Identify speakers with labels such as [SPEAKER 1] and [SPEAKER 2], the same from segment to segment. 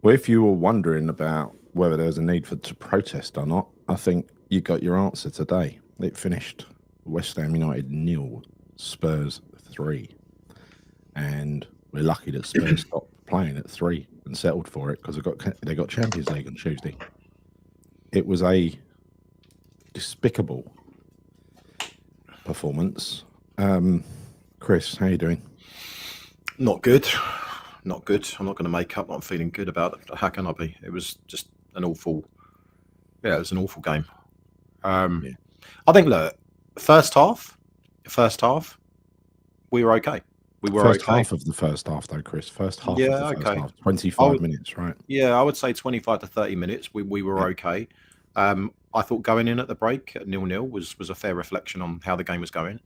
[SPEAKER 1] Well, if you were wondering about whether there was a need to protest or not, I think you got your answer today. It finished West Ham United 0, Spurs 3. And we're lucky that Spurs stopped playing at 3 and settled for it because they got Champions League on Tuesday. It was a despicable performance. Chris, how you doing?
[SPEAKER 2] Not good. Not good. I'm not going to make up what I'm feeling good about. How can I be? It was just an awful. Yeah, it was an awful game. I think, look, first half, we were okay. We were
[SPEAKER 1] First
[SPEAKER 2] okay.
[SPEAKER 1] half of the first half, though, Chris. First half
[SPEAKER 2] Yeah,
[SPEAKER 1] of the first
[SPEAKER 2] okay.
[SPEAKER 1] half. 25 minutes, right?
[SPEAKER 2] Yeah, I would say 25 to 30 minutes. We were okay. I thought going in at the break at 0-0 was a fair reflection on how the game was going.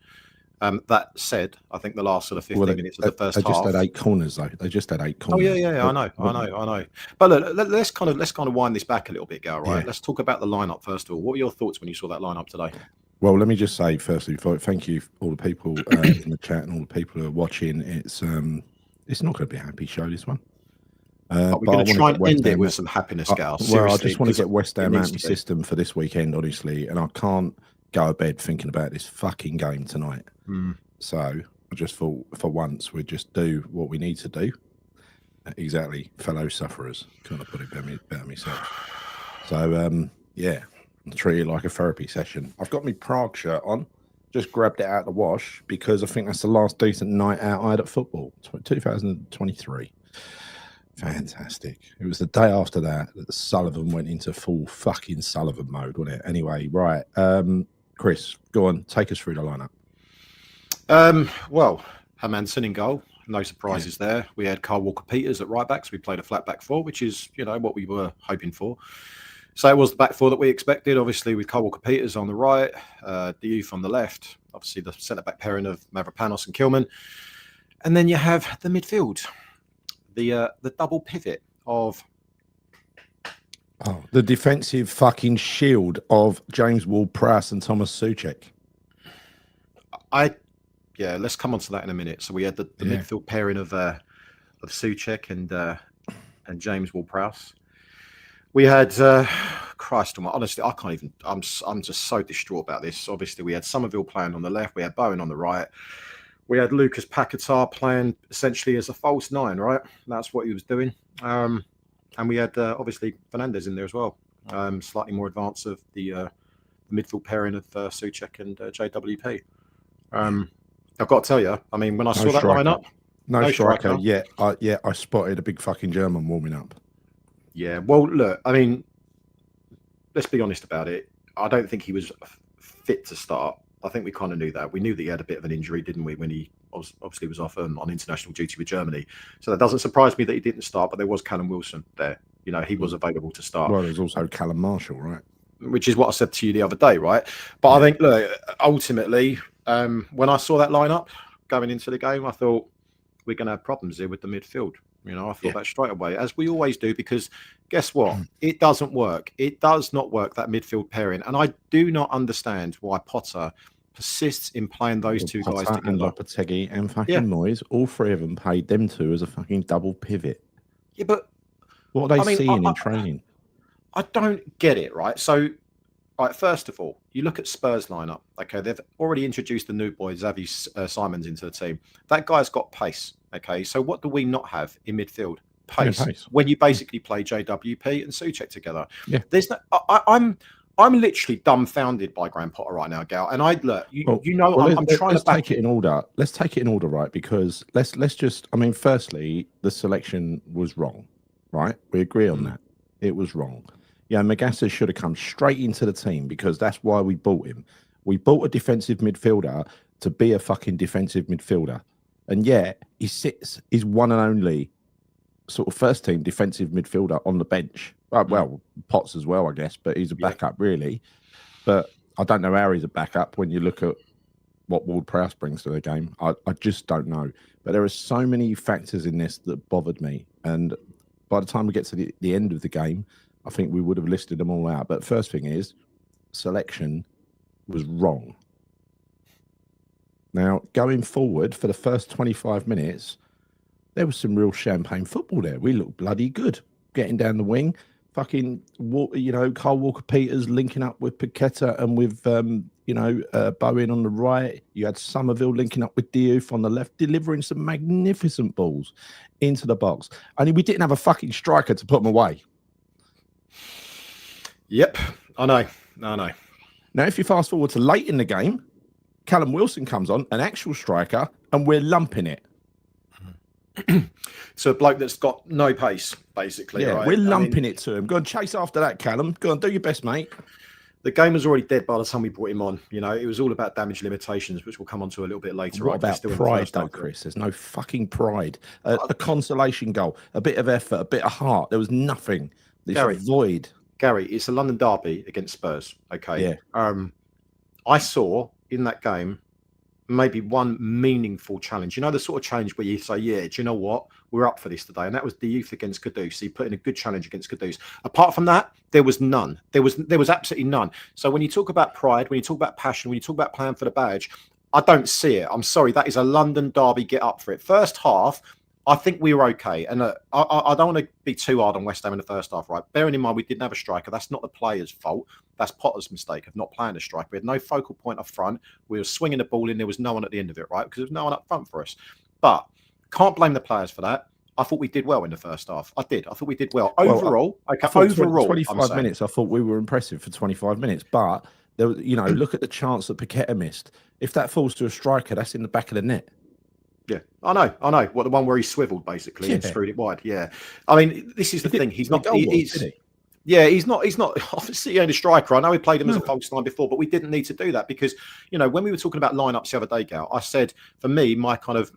[SPEAKER 2] That said, I think the last sort of 15 minutes of the first half.
[SPEAKER 1] They just had 8 corners, though. They just had 8 corners.
[SPEAKER 2] Oh yeah, I know. But look, let's kind of wind this back a little bit, Gal. Right? Yeah. Let's talk about the lineup first of all. What were your thoughts when you saw that lineup today?
[SPEAKER 1] Well, let me just say firstly, thank you all the people in the chat and all the people who are watching. It's not going to be a happy show, this one.
[SPEAKER 2] But we're going to try and end it with some happiness, Gal.
[SPEAKER 1] Well, I just want to get West Ham out of my system for this weekend, honestly, and I can't go to bed thinking about this fucking game tonight. So I just thought, for once, we'd just do what we need to do. Exactly, fellow sufferers. Couldn't have put it better myself. So, yeah, treat it like a therapy session. I've got my Prague shirt on. Just grabbed it out of the wash because I think that's the last decent night out I had at football. 2023. Fantastic. It was the day after that Sullivan went into full fucking Sullivan mode, wasn't it? Anyway, right. Chris, go on. Take us through the lineup.
[SPEAKER 2] Well, Hermansen in goal. No surprises there. We had Kyle Walker-Peters at right back, so we played a flat back four, which is, what we were hoping for. So it was the back four that we expected, obviously, with Kyle Walker-Peters on the right, Diouf on the left, obviously the centre-back pairing of Mavropanos and Kilman. And then you have the midfield, the double pivot of...
[SPEAKER 1] Oh, the defensive fucking shield of James Ward-Prowse and Thomas Souček.
[SPEAKER 2] Yeah, let's come on to that in a minute. So we had the midfield pairing of Souček and James Ward-Prowse. We had Christ, honestly, I can't even. I'm just so distraught about this. Obviously, we had Somerville playing on the left. We had Bowen on the right. We had Lucas Paquetá playing essentially as a false 9, right? That's what he was doing. And we had obviously Fernandez in there as well. Slightly more advanced of the midfield pairing of Souček and JWP. I've got to tell you, I mean, when I saw that lineup,
[SPEAKER 1] no striker. Yeah, I spotted a big fucking German warming up.
[SPEAKER 2] Yeah, well, look, I mean, let's be honest about it. I don't think he was fit to start. I think we kind of knew that. We knew that he had a bit of an injury, didn't we, when he obviously was off on international duty with Germany. So that doesn't surprise me that he didn't start, but there was Callum Wilson there. He was available to start.
[SPEAKER 1] Well, there's also Callum Marshall, right?
[SPEAKER 2] Which is what I said to you the other day, right? But I think, look, ultimately, when I saw that lineup going into the game, I thought we're going to have problems here with the midfield. I thought that straight away, as we always do, because guess what? It doesn't work. It does not work, that midfield pairing. And I do not understand why Potter persists in playing those two guys together.
[SPEAKER 1] And Lopetegui and fucking Moyes, all three of them paid them two as a fucking double pivot.
[SPEAKER 2] Yeah, but
[SPEAKER 1] what are they seeing in training?
[SPEAKER 2] I don't get it, right? So, right, first of all, you look at Spurs lineup. Okay, they've already introduced the new boy, Xavi Simons, into the team. That guy's got pace. Okay, so what do we not have in midfield? Pace. When you basically play JWP and Souček together. Yeah. There's no. I'm literally dumbfounded by Graham Potter right now, Gal. And I'm trying to
[SPEAKER 1] take it in order. Let's take it in order, right? Because let's just. I mean, firstly, the selection was wrong, right? We agree on that. It was wrong. Yeah, Magassa should have come straight into the team because that's why we bought him. We bought a defensive midfielder to be a fucking defensive midfielder. And yet, he sits his one and only sort of first team defensive midfielder on the bench. Well, Potts as well, I guess, but he's a backup, really. But I don't know how he's a backup when you look at what Ward-Prowse brings to the game. I just don't know. But there are so many factors in this that bothered me. And by the time we get to the end of the game, I think we would have listed them all out. But first thing is, selection was wrong. Now, going forward for the first 25 minutes, there was some real champagne football there. We looked bloody good. getting down the wing. Fucking, Carl Walker-Peters linking up with Paqueta and with, Bowen on the right. You had Somerville linking up with Diouf on the left, delivering some magnificent balls into the box. Only we didn't have a fucking striker to put them away.
[SPEAKER 2] Yep, I know. Now,
[SPEAKER 1] if you fast forward to late in the game, Callum Wilson comes on, an actual striker, and we're lumping it.
[SPEAKER 2] So a bloke that's got no pace, basically.
[SPEAKER 1] Yeah,
[SPEAKER 2] right?
[SPEAKER 1] we're lumping it to him. Go and chase after that, Callum. Go on, do your best, mate.
[SPEAKER 2] The game was already dead by the time we brought him on. It was all about damage limitations, which we'll come on to a little bit later.
[SPEAKER 1] What about pride, though, Chris? There's no fucking pride. A consolation goal, a bit of effort, a bit of heart. There was nothing. This void.
[SPEAKER 2] Gary, it's a London derby against Spurs. Okay. Yeah. I saw in that game maybe one meaningful challenge. The sort of challenge where you say, yeah, do you know what? We're up for this today. And that was Diouf against Kudus. So he put in a good challenge against Kudus. Apart from that, there was none. There was absolutely none. So when you talk about pride, when you talk about passion, when you talk about playing for the badge, I don't see it. I'm sorry. That is a London derby. Get up for it. First half, I think we were okay. And I don't want to be too hard on West Ham in the first half, right? Bearing in mind, we didn't have a striker. That's not the player's fault. That's Potter's mistake of not playing a striker. We had no focal point up front. We were swinging the ball in. There was no one at the end of it, right? Because there was no one up front for us. But can't blame the players for that. I thought we did well in the first half. I did. I thought we did well. Overall,
[SPEAKER 1] 25 minutes, I thought we were impressive for 25 minutes. But, there was, look at the chance that Paqueta missed. If that falls to a striker, that's in the back of the net.
[SPEAKER 2] Yeah, I know. What, the one where he swiveled basically and screwed it wide. Yeah, I mean, this is the thing. He's not. Yeah, he's not. Obviously, he ain't a striker. I know we played him as a false nine before, but we didn't need to do that because, when we were talking about lineups the other day, Gal, I said for me, my kind of,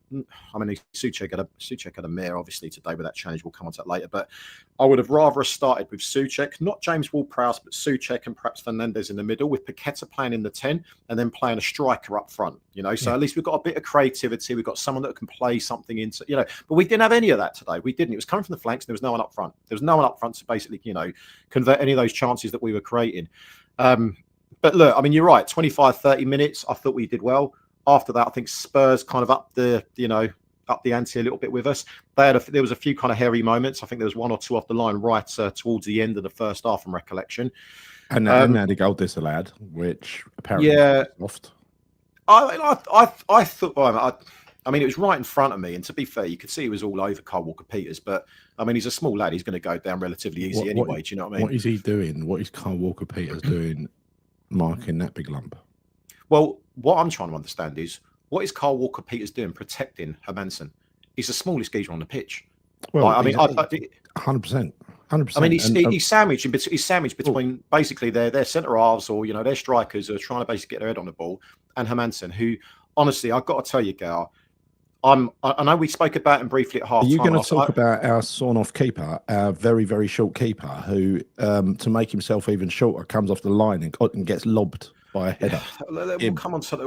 [SPEAKER 2] Souček had a mare obviously today with that challenge. We'll come on to that later, but I would have rather started with Souček, not James Ward-Prowse, but Souček and perhaps Fernandez in the middle, with Paqueta playing in the 10 and then playing a striker up front. So at least we've got a bit of creativity. We've got someone that can play something into, but we didn't have any of that today. We didn't. It was coming from the flanks. And there was no one up front. There was no one up front to basically, convert any of those chances that we were creating. But look, I mean, you're right. 25, 30 minutes. I thought we did well. After that, I think Spurs kind of up the ante a little bit with us. There was a few kind of hairy moments. I think there was one or two off the line right towards the end of the first half from recollection.
[SPEAKER 1] And had a goal disallowed, which apparently was soft.
[SPEAKER 2] I thought, it was right in front of me. And to be fair, you could see he was all over Carl Walker-Peters. But, he's a small lad. He's going to go down relatively easy anyway. Do you know what I mean?
[SPEAKER 1] What is he doing? What is Carl Walker-Peters doing marking that big lump?
[SPEAKER 2] Well, what I'm trying to understand is, what is Carl Walker-Peters doing protecting Hermansen? He's the smallest geezer on the pitch.
[SPEAKER 1] Well, 100%.
[SPEAKER 2] He's sandwiched between basically their centre halves or their strikers who are trying to basically get their head on the ball, and Hermansen, who honestly I've got to tell you, Gal, I know we spoke about him briefly at half time.
[SPEAKER 1] Are you going to talk about our sawn-off keeper, our very, very short keeper, who to make himself even shorter comes off the line and gets lobbed by a header?
[SPEAKER 2] We'll come on to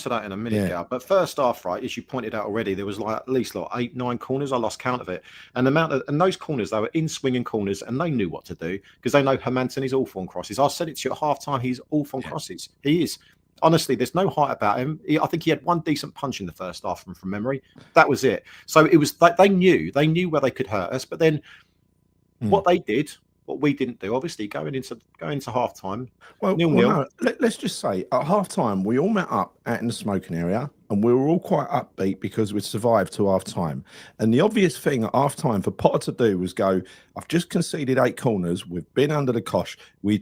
[SPEAKER 2] that in a minute, Gal. But first off, right, as you pointed out already, there was at least 8, 9 corners. I lost count of it, and those corners, they were in swinging corners, and they knew what to do because they know Hermansen is awful on crosses. I said it to you at half time. He's awful on crosses. He is. Honestly, there's no height about him. I think he had one decent punch in the first half from memory. That was it. So it was like they knew where they could hurt us. But then what they did, what we didn't do, obviously going into half time.
[SPEAKER 1] Well, no, let's just say at half time we all met up out in the smoking area and we were all quite upbeat because we'd survived to half time. And the obvious thing at half time for Potter to do was go, I've just conceded 8 corners. We've been under the cosh. We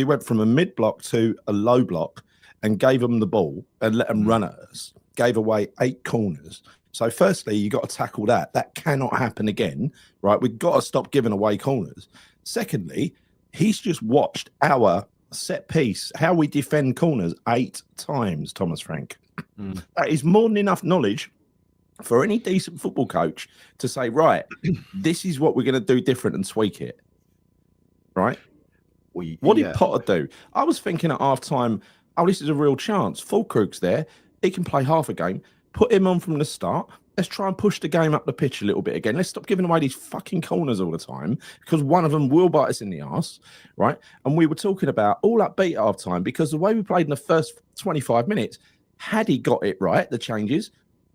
[SPEAKER 1] went from a mid block to a low block and gave them the ball and let them run at us, gave away 8 corners. So firstly, you got to tackle that. That cannot happen again, right? We've got to stop giving away corners. Secondly, he's just watched our set piece, how we defend corners 8 times, Thomas Frank. That is more than enough knowledge for any decent football coach to say, right, this is what we're going to do different and tweak it, right? What did Potter do? I was thinking at half-time, oh, this is a real chance. Fulkrug's there. He can play half a game. Put him on from the start. Let's try and push the game up the pitch a little bit again. Let's stop giving away these fucking corners all the time because one of them will bite us in the arse, right? And we were talking about all upbeat at half-time because the way we played in the first 25 minutes, had he got it right, the changes,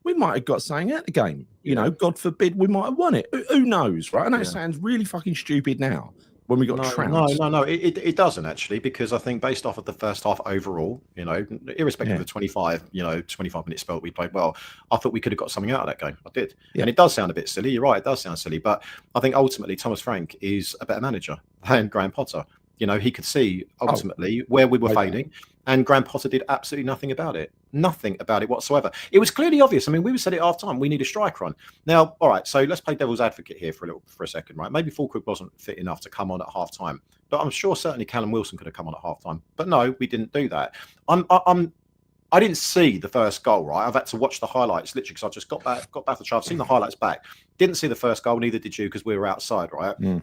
[SPEAKER 1] we might have got something out of the game. You know, God forbid we might have won it. Who knows, right? I know it sounds really fucking stupid now when we got trounced.
[SPEAKER 2] No. It doesn't actually, because I think based off of the first half overall, you know, irrespective of the 25-minute spell we played well, I thought we could have got something out of that game. I did. Yeah. And it does sound a bit silly. You're right. It does sound silly. But I think ultimately Thomas Frank is a better manager than Graham Potter. You know, he could see ultimately where we were failing, and Graham Potter did absolutely nothing about it. Nothing about it whatsoever. It was clearly obvious. I mean, we said at half time, we need a striker on. Now, all right, so let's play devil's advocate here for a second, right? Maybe Fulkrug wasn't fit enough to come on at half time, but I'm sure certainly Callum Wilson could have come on at half time. But no, we didn't do that. I didn't see the first goal, right? I've had to watch the highlights literally because I just got back to the I've seen the highlights back. Didn't see the first goal, neither did you, because we were outside, right? Mm.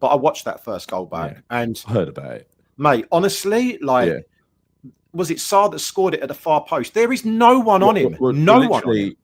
[SPEAKER 2] But I watched that first goal back and
[SPEAKER 1] I heard about it.
[SPEAKER 2] Mate, honestly, was it Sarr that scored it at the far post? There is no one on him.
[SPEAKER 1] Literally,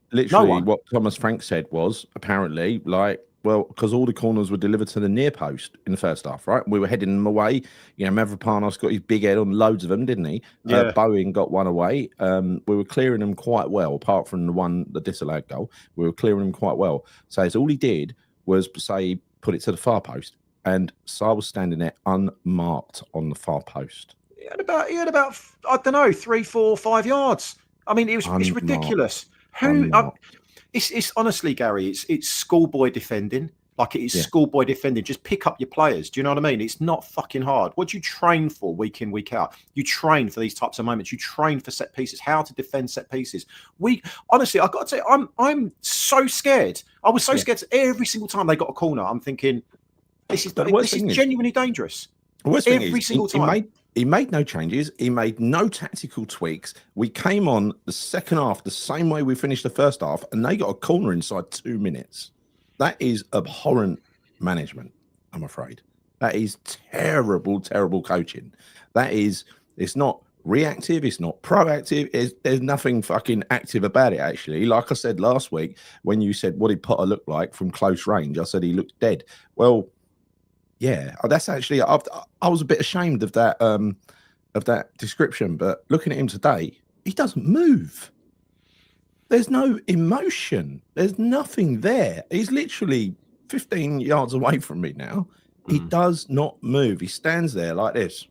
[SPEAKER 1] what Thomas Frank said was apparently because all the corners were delivered to the near post in the first half, right? We were heading them away. You know, Mavropanos got his big head on loads of them, didn't he? Yeah. Bowen got one away. We were clearing them quite well, apart from the disallowed goal. We were clearing them quite well. So all he did was say put it to the far post. And Sarr was standing there unmarked on the far post.
[SPEAKER 2] He had about I don't know, 3, 4, 5 yards. I mean, it's ridiculous. It's honestly, Gary, it's schoolboy defending. Like it is schoolboy defending. Just pick up your players. Do you know what I mean? It's not fucking hard. What do you train for week in, week out? You train for these types of moments. You train for set pieces, how to defend set pieces. Honestly, I've got to say, I'm so scared. I was so scared every single time they got a corner. I'm thinking, this is genuinely dangerous. Every single time.
[SPEAKER 1] He made no changes. He made no tactical tweaks. We came on the second half the same way we finished the first half, and they got a corner inside 2 minutes. That is abhorrent management, I'm afraid. That is terrible, terrible coaching. It's not reactive. It's not proactive. There's nothing fucking active about it, actually. Like I said last week, when you said, what did Potter look like from close range? I said he looked dead. Well, yeah, that's actually, I was a bit ashamed of that description, but looking at him today, he doesn't move. There's no emotion. There's nothing there. He's literally 15 yards away from me now. He does not move. He stands there like this.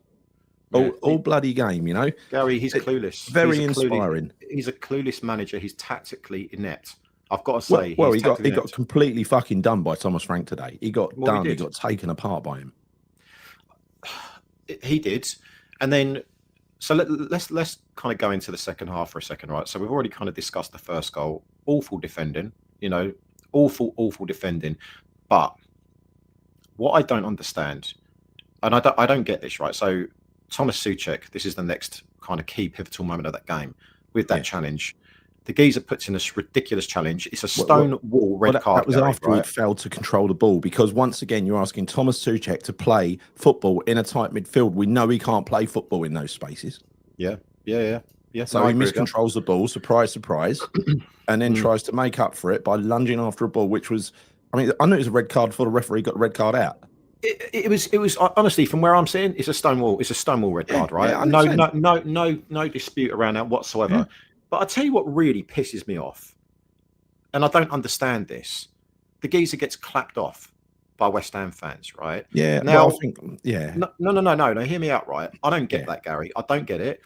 [SPEAKER 1] All bloody game, you know.
[SPEAKER 2] Gary, he's clueless.
[SPEAKER 1] Very inspiring.
[SPEAKER 2] He's a clueless manager. He's tactically inept. I've got to say,
[SPEAKER 1] he got completely fucking done by Thomas Frank today. He got done. He got taken apart by him.
[SPEAKER 2] He did, and then so let's kind of go into the second half for a second, right? So we've already kind of discussed the first goal. Awful defending, you know, awful defending. But what I don't understand, and I don't get this, right? So Thomas Souček, this is the next kind of key pivotal moment of that game with that challenge. The geezer puts in this ridiculous challenge. It's a stone wall red card.
[SPEAKER 1] That was after he failed to control the ball, because once again, you're asking Thomas Souček to play football in a tight midfield. We know he can't play football in those spaces.
[SPEAKER 2] Yeah.
[SPEAKER 1] So he miscontrols the ball, surprise, and then tries to make up for it by lunging after a ball, which was, I mean, I knew it was a red card before the referee got the red card out.
[SPEAKER 2] It was honestly, from where I'm sitting, it's a stone wall. It's a stone wall red card, right? Yeah, no dispute around that whatsoever. Yeah. But I tell you what really pisses me off, and I don't understand this. The geezer gets clapped off by West Ham fans, right?
[SPEAKER 1] Yeah.
[SPEAKER 2] Now,
[SPEAKER 1] I think,
[SPEAKER 2] no. Hear me out, right? I don't get that, Gary. I don't get it.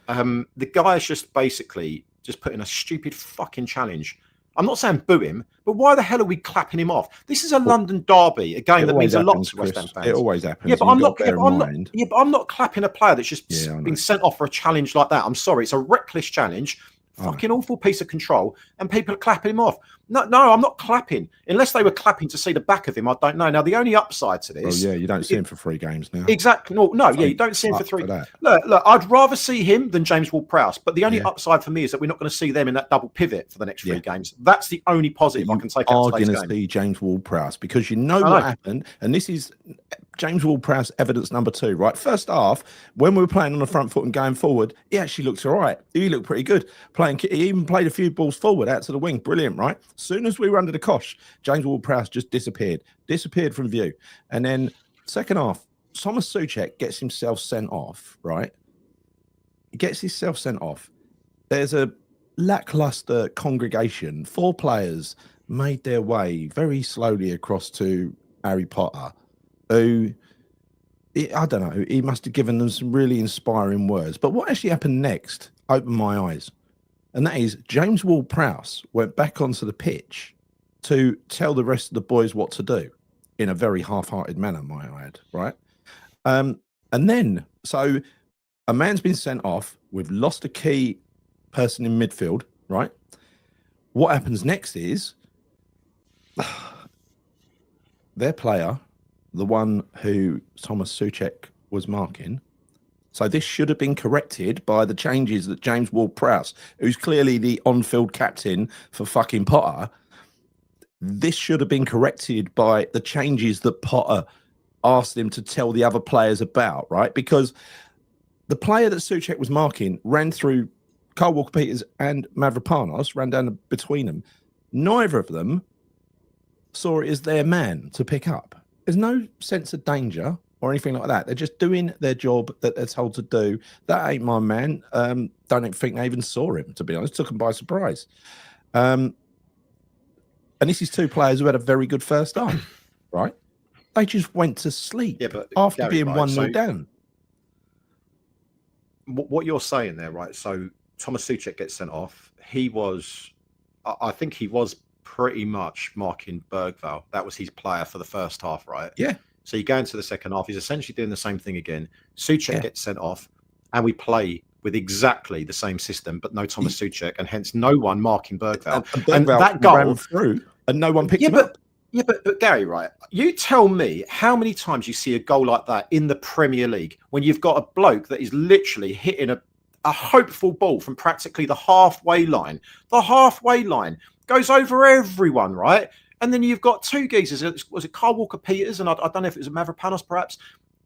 [SPEAKER 2] The guy is just basically just putting a stupid fucking challenge. I'm not saying boo him, but why the hell are we clapping him off? This is a London derby, a game that means a lot to West Ham fans.
[SPEAKER 1] It always happens.
[SPEAKER 2] Yeah, but I'm not clapping a player that's just been sent off for a challenge like that. I'm sorry, it's a reckless challenge. Fucking awful piece of control, and people are clapping him off. No, I'm not clapping. Unless they were clapping to see the back of him, I don't know. Now, the only upside to this...
[SPEAKER 1] Oh, yeah, you don't see him for 3 games now.
[SPEAKER 2] Exactly. You don't see him for 3. Look, I'd rather see him than James Ward-Prowse, but the only upside for me is that we're not going to see them in that double pivot for the next 3 games. That's the only positive I can take out of today's game. You are going to see
[SPEAKER 1] James Ward-Prowse, because you know what happened, and this is... James Ward-Prowse evidence number 2, right? First half, when we were playing on the front foot and going forward, he actually looked all right. He looked pretty good. He even played a few balls forward out to the wing. Brilliant, right? As soon as we were under the cosh, James Ward-Prowse just disappeared from view. And then second half, Thomas Souček gets himself sent off, right? He gets himself sent off. There's a lackluster congregation, 4 players made their way very slowly across to Harry Potter, who, I don't know, he must have given them some really inspiring words. But what actually happened next opened my eyes. And that is James Ward-Prowse went back onto the pitch to tell the rest of the boys what to do in a very half-hearted manner, might I add, right? And then, so a man's been sent off. We've lost a key person in midfield, right? What happens next is their player, the one who Thomas Souček was marking. So this should have been corrected by the changes that James Ward-Prowse, who's clearly the on-field captain for fucking Potter, this should have been corrected by the changes that Potter asked him to tell the other players about, right? Because the player that Souček was marking ran through Kyle Walker-Peters and Mavropanos, ran down between them. Neither of them saw it as their man to pick up. There's no sense of danger or anything like that. They're just doing their job that they're told to do. That ain't my man. Don't even think they even saw him, to be honest. Took them by surprise. And this is 2 players who had a very good first half, right? They just went to sleep after
[SPEAKER 2] Gary,
[SPEAKER 1] being 1-0 down.
[SPEAKER 2] What you're saying there, right? So Thomas Souček gets sent off. I think he was pretty much marking Bergvall. That was his player for the first half, right?
[SPEAKER 1] Yeah.
[SPEAKER 2] So you go into the second half, he's essentially doing the same thing again. Souček gets sent off, and we play with exactly the same system, but no Thomas Souček, and hence no one marking Bergvall. And that goal
[SPEAKER 1] ran through, and no one picked him up.
[SPEAKER 2] Yeah, but Gary, right? You tell me how many times you see a goal like that in the Premier League when you've got a bloke that is literally hitting a hopeful ball from practically the halfway line. The halfway line goes over everyone, right? And then you've got 2 geezers. Was it Kyle Walker-Peters? And I don't know if it was Mavropanos, perhaps.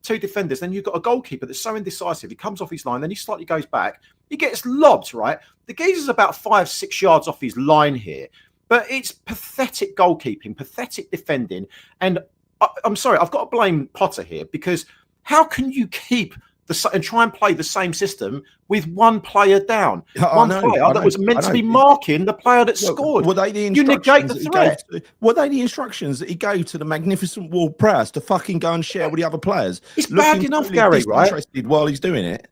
[SPEAKER 2] 2 defenders. Then you've got a goalkeeper that's so indecisive. He comes off his line, then he slightly goes back. He gets lobbed, right? The geezer's about 5-6 yards off his line here. But it's pathetic goalkeeping, pathetic defending. And I'm sorry, I've got to blame Potter here, because how can you keep and try and play the same system with 1 player down? One player that was meant to be marking the player that scored.
[SPEAKER 1] Were they the
[SPEAKER 2] you negate the threat.
[SPEAKER 1] Were they the instructions that he gave to the magnificent Ward-Prowse to fucking go and share with the other players?
[SPEAKER 2] It's bad enough, Gary, right?
[SPEAKER 1] While he's doing it.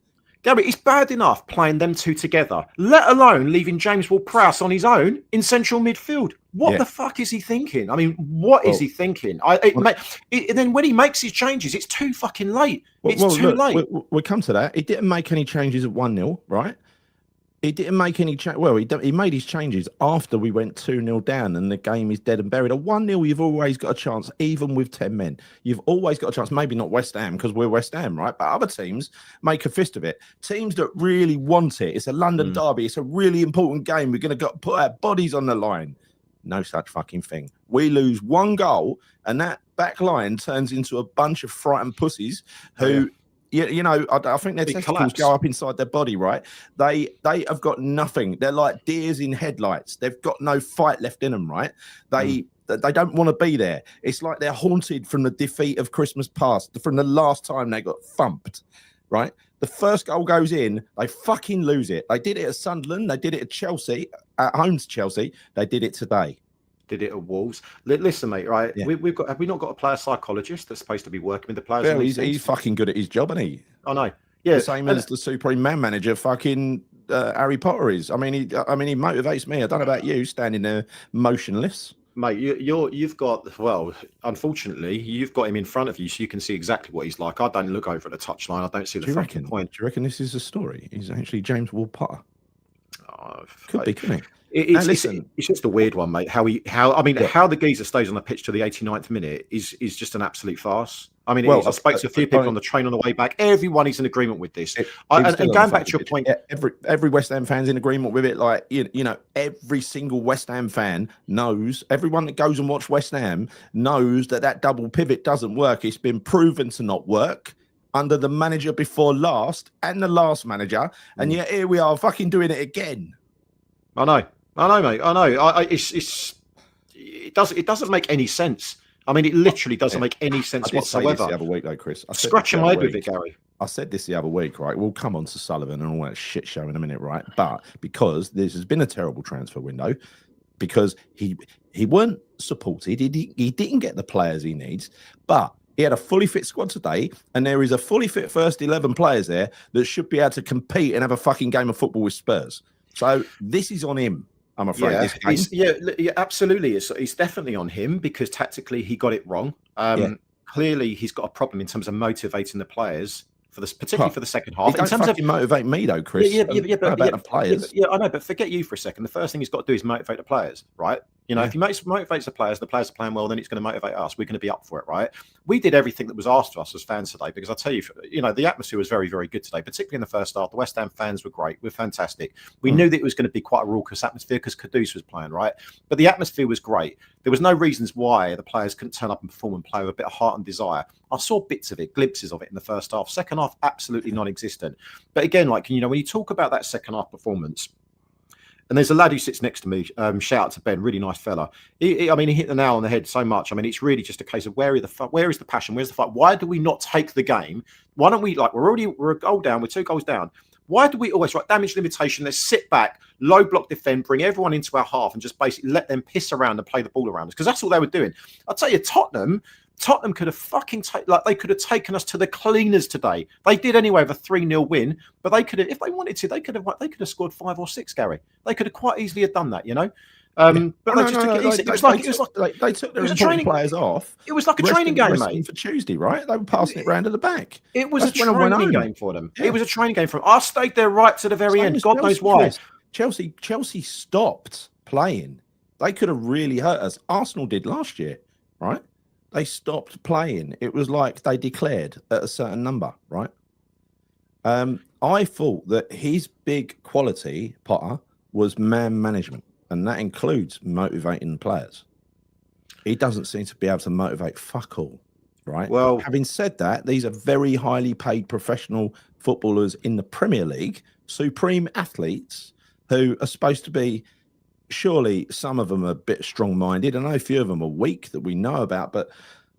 [SPEAKER 2] Gary, it's bad enough playing them 2 together, let alone leaving James Ward-Prowse on his own in central midfield. What the fuck is he thinking? I mean, what is he thinking? Then when he makes his changes, it's too fucking late. It's too late.
[SPEAKER 1] We'll come to that. He didn't make any changes at 1-0, right? He didn't make any he made his changes after we went 2-0 down and the game is dead and buried. At 1-0, you've always got a chance, even with 10 men. You've always got a chance. Maybe not West Ham, because we're West Ham, right? But other teams make a fist of it. Teams that really want it. It's a London derby. It's a really important game. We're going to put our bodies on the line. No such fucking thing. We lose 1 goal, and that back line turns into a bunch of frightened pussies who... You know, I think their testicles go up inside their body, right? They have got nothing. They're like deers in headlights. They've got no fight left in them, right? They don't want to be there. It's like they're haunted from the defeat of Christmas past, from the last time they got thumped, right? The first goal goes in, they fucking lose it. They did it at Sunderland. They did it at Chelsea, at home to Chelsea. They did it today.
[SPEAKER 2] Did it at Wolves. Listen, mate, right? Yeah. Have we not got a player psychologist that's supposed to be working with the players?
[SPEAKER 1] Well, he's fucking good at his job, isn't he?
[SPEAKER 2] I know. Yeah,
[SPEAKER 1] the same as the supreme man manager, fucking Harry Potter is. I mean, he motivates me. I don't know about you, standing there motionless.
[SPEAKER 2] Mate, you've got, well, unfortunately, you've got him in front of you, so you can see exactly what he's like. I don't look over at the touchline. I don't see the fucking point.
[SPEAKER 1] Do you reckon this is a story? He's actually James Ward-Potter. Could be, couldn't he?
[SPEAKER 2] It's just a weird one, mate. How the geezer stays on the pitch to the 89th minute is just an absolute farce. I mean, I spoke to a few people on the train on the way back. Everyone is in agreement with this. And going back to your point,
[SPEAKER 1] every West Ham fan's in agreement with it. Like you know, every single West Ham fan knows. Everyone that goes and watch West Ham knows that double pivot doesn't work. It's been proven to not work under the manager before last and the last manager, and yet here we are, fucking doing it again.
[SPEAKER 2] I know, mate. I know. It doesn't make any sense. I mean, it literally doesn't make any sense whatsoever.
[SPEAKER 1] The other week, though, Chris.
[SPEAKER 2] Scratch your head with it, Gary.
[SPEAKER 1] I said this the other week, right? We'll come on to Sullivan and all that shit show in a minute, right? But because this has been a terrible transfer window, because he weren't supported, he didn't get the players he needs, but he had a fully fit squad today, and there is a fully fit first 11 players there that should be able to compete and have a fucking game of football with Spurs. So this is on him, I'm afraid.
[SPEAKER 2] Yeah, absolutely. It's definitely on him because tactically he got it wrong. Clearly, he's got a problem in terms of motivating the players particularly for the second half.
[SPEAKER 1] In terms of motivate me though, Chris.
[SPEAKER 2] The players. I know, but forget you for a second. The first thing he's got to do is motivate the players, right? You know, if he motivates the players are playing well, then it's going to motivate us. We're going to be up for it, right? We did everything that was asked of us as fans today because I tell you, the atmosphere was very, very good today, particularly in the first half. The West Ham fans were great. We're fantastic. We knew that it was going to be quite a raucous atmosphere because Kudus was playing, right? But the atmosphere was great. There was no reasons why the players couldn't turn up and perform and play with a bit of heart and desire. I saw bits of it, glimpses of it in the first half. Second half, absolutely non-existent. But again, when you talk about that second half performance, and there's a lad who sits next to me, shout out to Ben, really nice fella. He hit the nail on the head so much. I mean, it's really just a case of where is the passion? Where's the fight? Why do we not take the game? Why don't we, we're a goal down, we're 2 goals down. Why do we always damage limitation? Let's sit back, low block defend, bring everyone into our half and just basically let them piss around and play the ball around us. Because that's all they were doing. I'll tell you, Tottenham could have they could have taken us to the cleaners today. They did anyway with a 3-0 win, but they could have, if they wanted to, they could have scored 5 or 6, Gary. They could have quite easily have done that, But they took their important
[SPEAKER 1] players off.
[SPEAKER 2] It was like a training game, mate.
[SPEAKER 1] For Tuesday, right? They were passing it round to the back.
[SPEAKER 2] It was a training game for them. Yeah. It was a training game for them. I stayed there right to the very end. God knows why.
[SPEAKER 1] Chelsea stopped playing. They could have really hurt us. Arsenal did last year, right? They stopped playing. It was like they declared at a certain number, right? I thought that his big quality, Potter, was man management. And that includes motivating players. He doesn't seem to be able to motivate fuck all, right?
[SPEAKER 2] Well,
[SPEAKER 1] having said that, these are very highly paid professional footballers in the Premier League, supreme athletes who are supposed to be, surely some of them are a bit strong-minded. I know a few of them are weak that we know about, but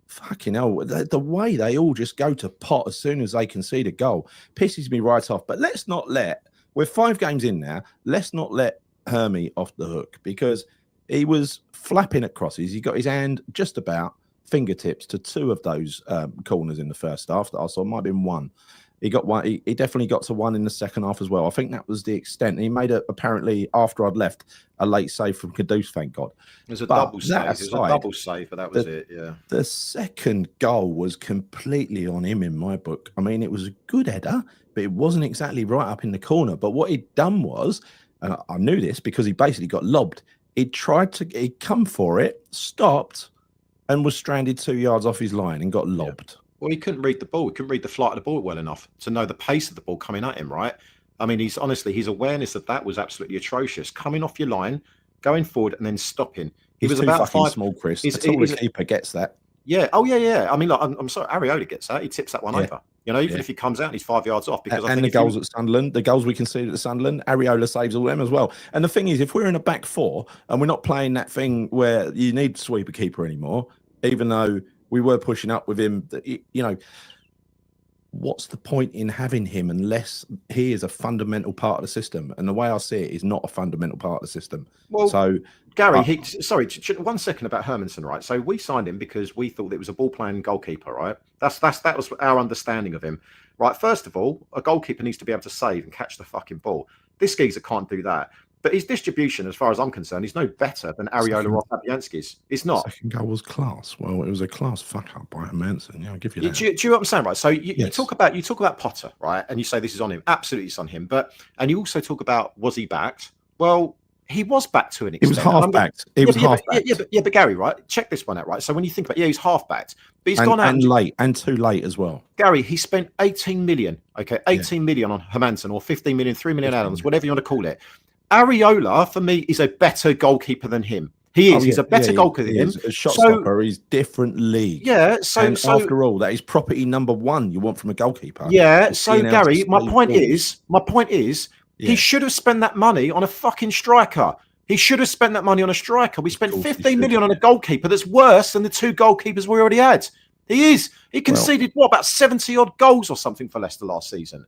[SPEAKER 1] fucking hell, the way they all just go to pot as soon as they concede a goal pisses me right off. But we're 5 games in now, let's not let Hermie off the hook because he was flapping at crosses. He got his hand just about fingertips to 2 of those corners in the first half that I saw. Might have been 1. He got 1. He definitely got to 1 in the second half as well. I think that was the extent. He made apparently after I'd left a late save from Kudus. Thank God.
[SPEAKER 2] It was a double save. It was a double save, but that was it. Yeah.
[SPEAKER 1] The second goal was completely on him in my book. I mean, it was a good header, but it wasn't exactly right up in the corner. But what he'd done was, and I knew this because he basically got lobbed. He'd come for it, stopped, and was stranded 2 yards off his line and got lobbed.
[SPEAKER 2] Well, he couldn't read the ball. He couldn't read the flight of the ball well enough to know the pace of the ball coming at him, right? I mean, his awareness of that was absolutely atrocious. Coming off your line, going forward, and then stopping.
[SPEAKER 1] He was about 5 small, Chris. The keeper gets that.
[SPEAKER 2] Yeah. Oh, yeah. I mean, look, I'm sorry. Areola gets that. He tips that one over. Even if he comes out and he's 5 yards off. Because
[SPEAKER 1] the goals at Sunderland, the goals we conceded at Sunderland, Areola saves all them as well. And the thing is, if we're in a back 4 and we're not playing that thing where you need to sweep a keeper anymore, even though we were pushing up with him, what's the point in having him unless he is a fundamental part of the system? And the way I see it, is not a fundamental part of the system.
[SPEAKER 2] Well, so Gary, 1 second about Hermanson, right? So we signed him because we thought it was a ball-playing goalkeeper, right? That was our understanding of him, right? First of all, a goalkeeper needs to be able to save and catch the fucking ball. This geezer can't do that. But his distribution, as far as I'm concerned, is no better than Areola or Fabianski's. It's not.
[SPEAKER 1] Second goal was class. Well, it was a class fuck up by Hermanson. Yeah, I'll give you that.
[SPEAKER 2] Do you know what I'm saying, right? So you talk about Potter, right? And you say this is on him. Absolutely, it's on him. And you also talk about, was he backed? Well, he was backed to an extent.
[SPEAKER 1] He was half backed. He was half backed.
[SPEAKER 2] But Gary, right? Check this one out, right? So when you think about, he's half backed, but he's gone out
[SPEAKER 1] and late and too late as well.
[SPEAKER 2] Gary, he spent 18 million. Okay, 18 million on Hermanson, or 15 million, 3 million Adams, whatever you want to call it. Areola, for me, is a better goalkeeper than him. He is. He's a better goalkeeper than him.
[SPEAKER 1] A shot stopper. He's different league.
[SPEAKER 2] Yeah. So
[SPEAKER 1] after all, that is property number 1 you want from a goalkeeper.
[SPEAKER 2] Yeah. So Gary, my point is, he should have spent that money on a fucking striker. He should have spent that money on a striker. We spent 15 million on a goalkeeper that's worse than the 2 goalkeepers we already had. He is. He conceded about 70 odd goals or something for Leicester last season.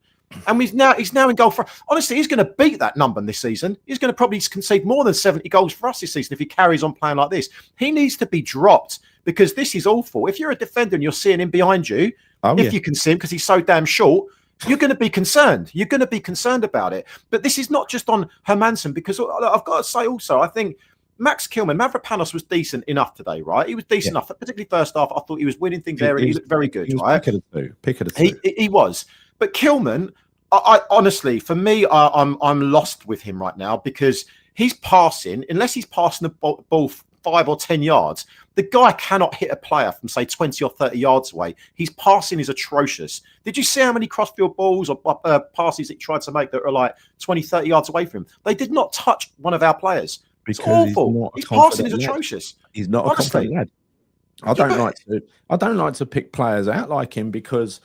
[SPEAKER 2] And he's now in goal for. Honestly, he's going to beat that number this season. He's going to probably concede more than 70 goals for us this season if he carries on playing like this. He needs to be dropped because this is awful. If you're a defender and you're seeing him behind you, you can see him because he's so damn short, you're going to be concerned. You're going to be concerned about it. But this is not just on Hermansen, because I've got to say also, I think Max Kilman, Mavropanos was decent enough today, right? He was decent enough, particularly first half. I thought he was winning things there and he looked very good, right?
[SPEAKER 1] Pick of the two.
[SPEAKER 2] He was. But Kilman, I honestly, for me, I'm lost with him right now because he's passing, unless he's passing the ball 5 or 10 yards, the guy cannot hit a player from, say, 20 or 30 yards away. His passing is atrocious. Did you see how many crossfield balls or passes he tried to make that are like 20, 30 yards away from him? They did not touch one of our players. It's awful. His passing is atrocious.
[SPEAKER 1] He's not a confident lad. I don't like to pick players out like him because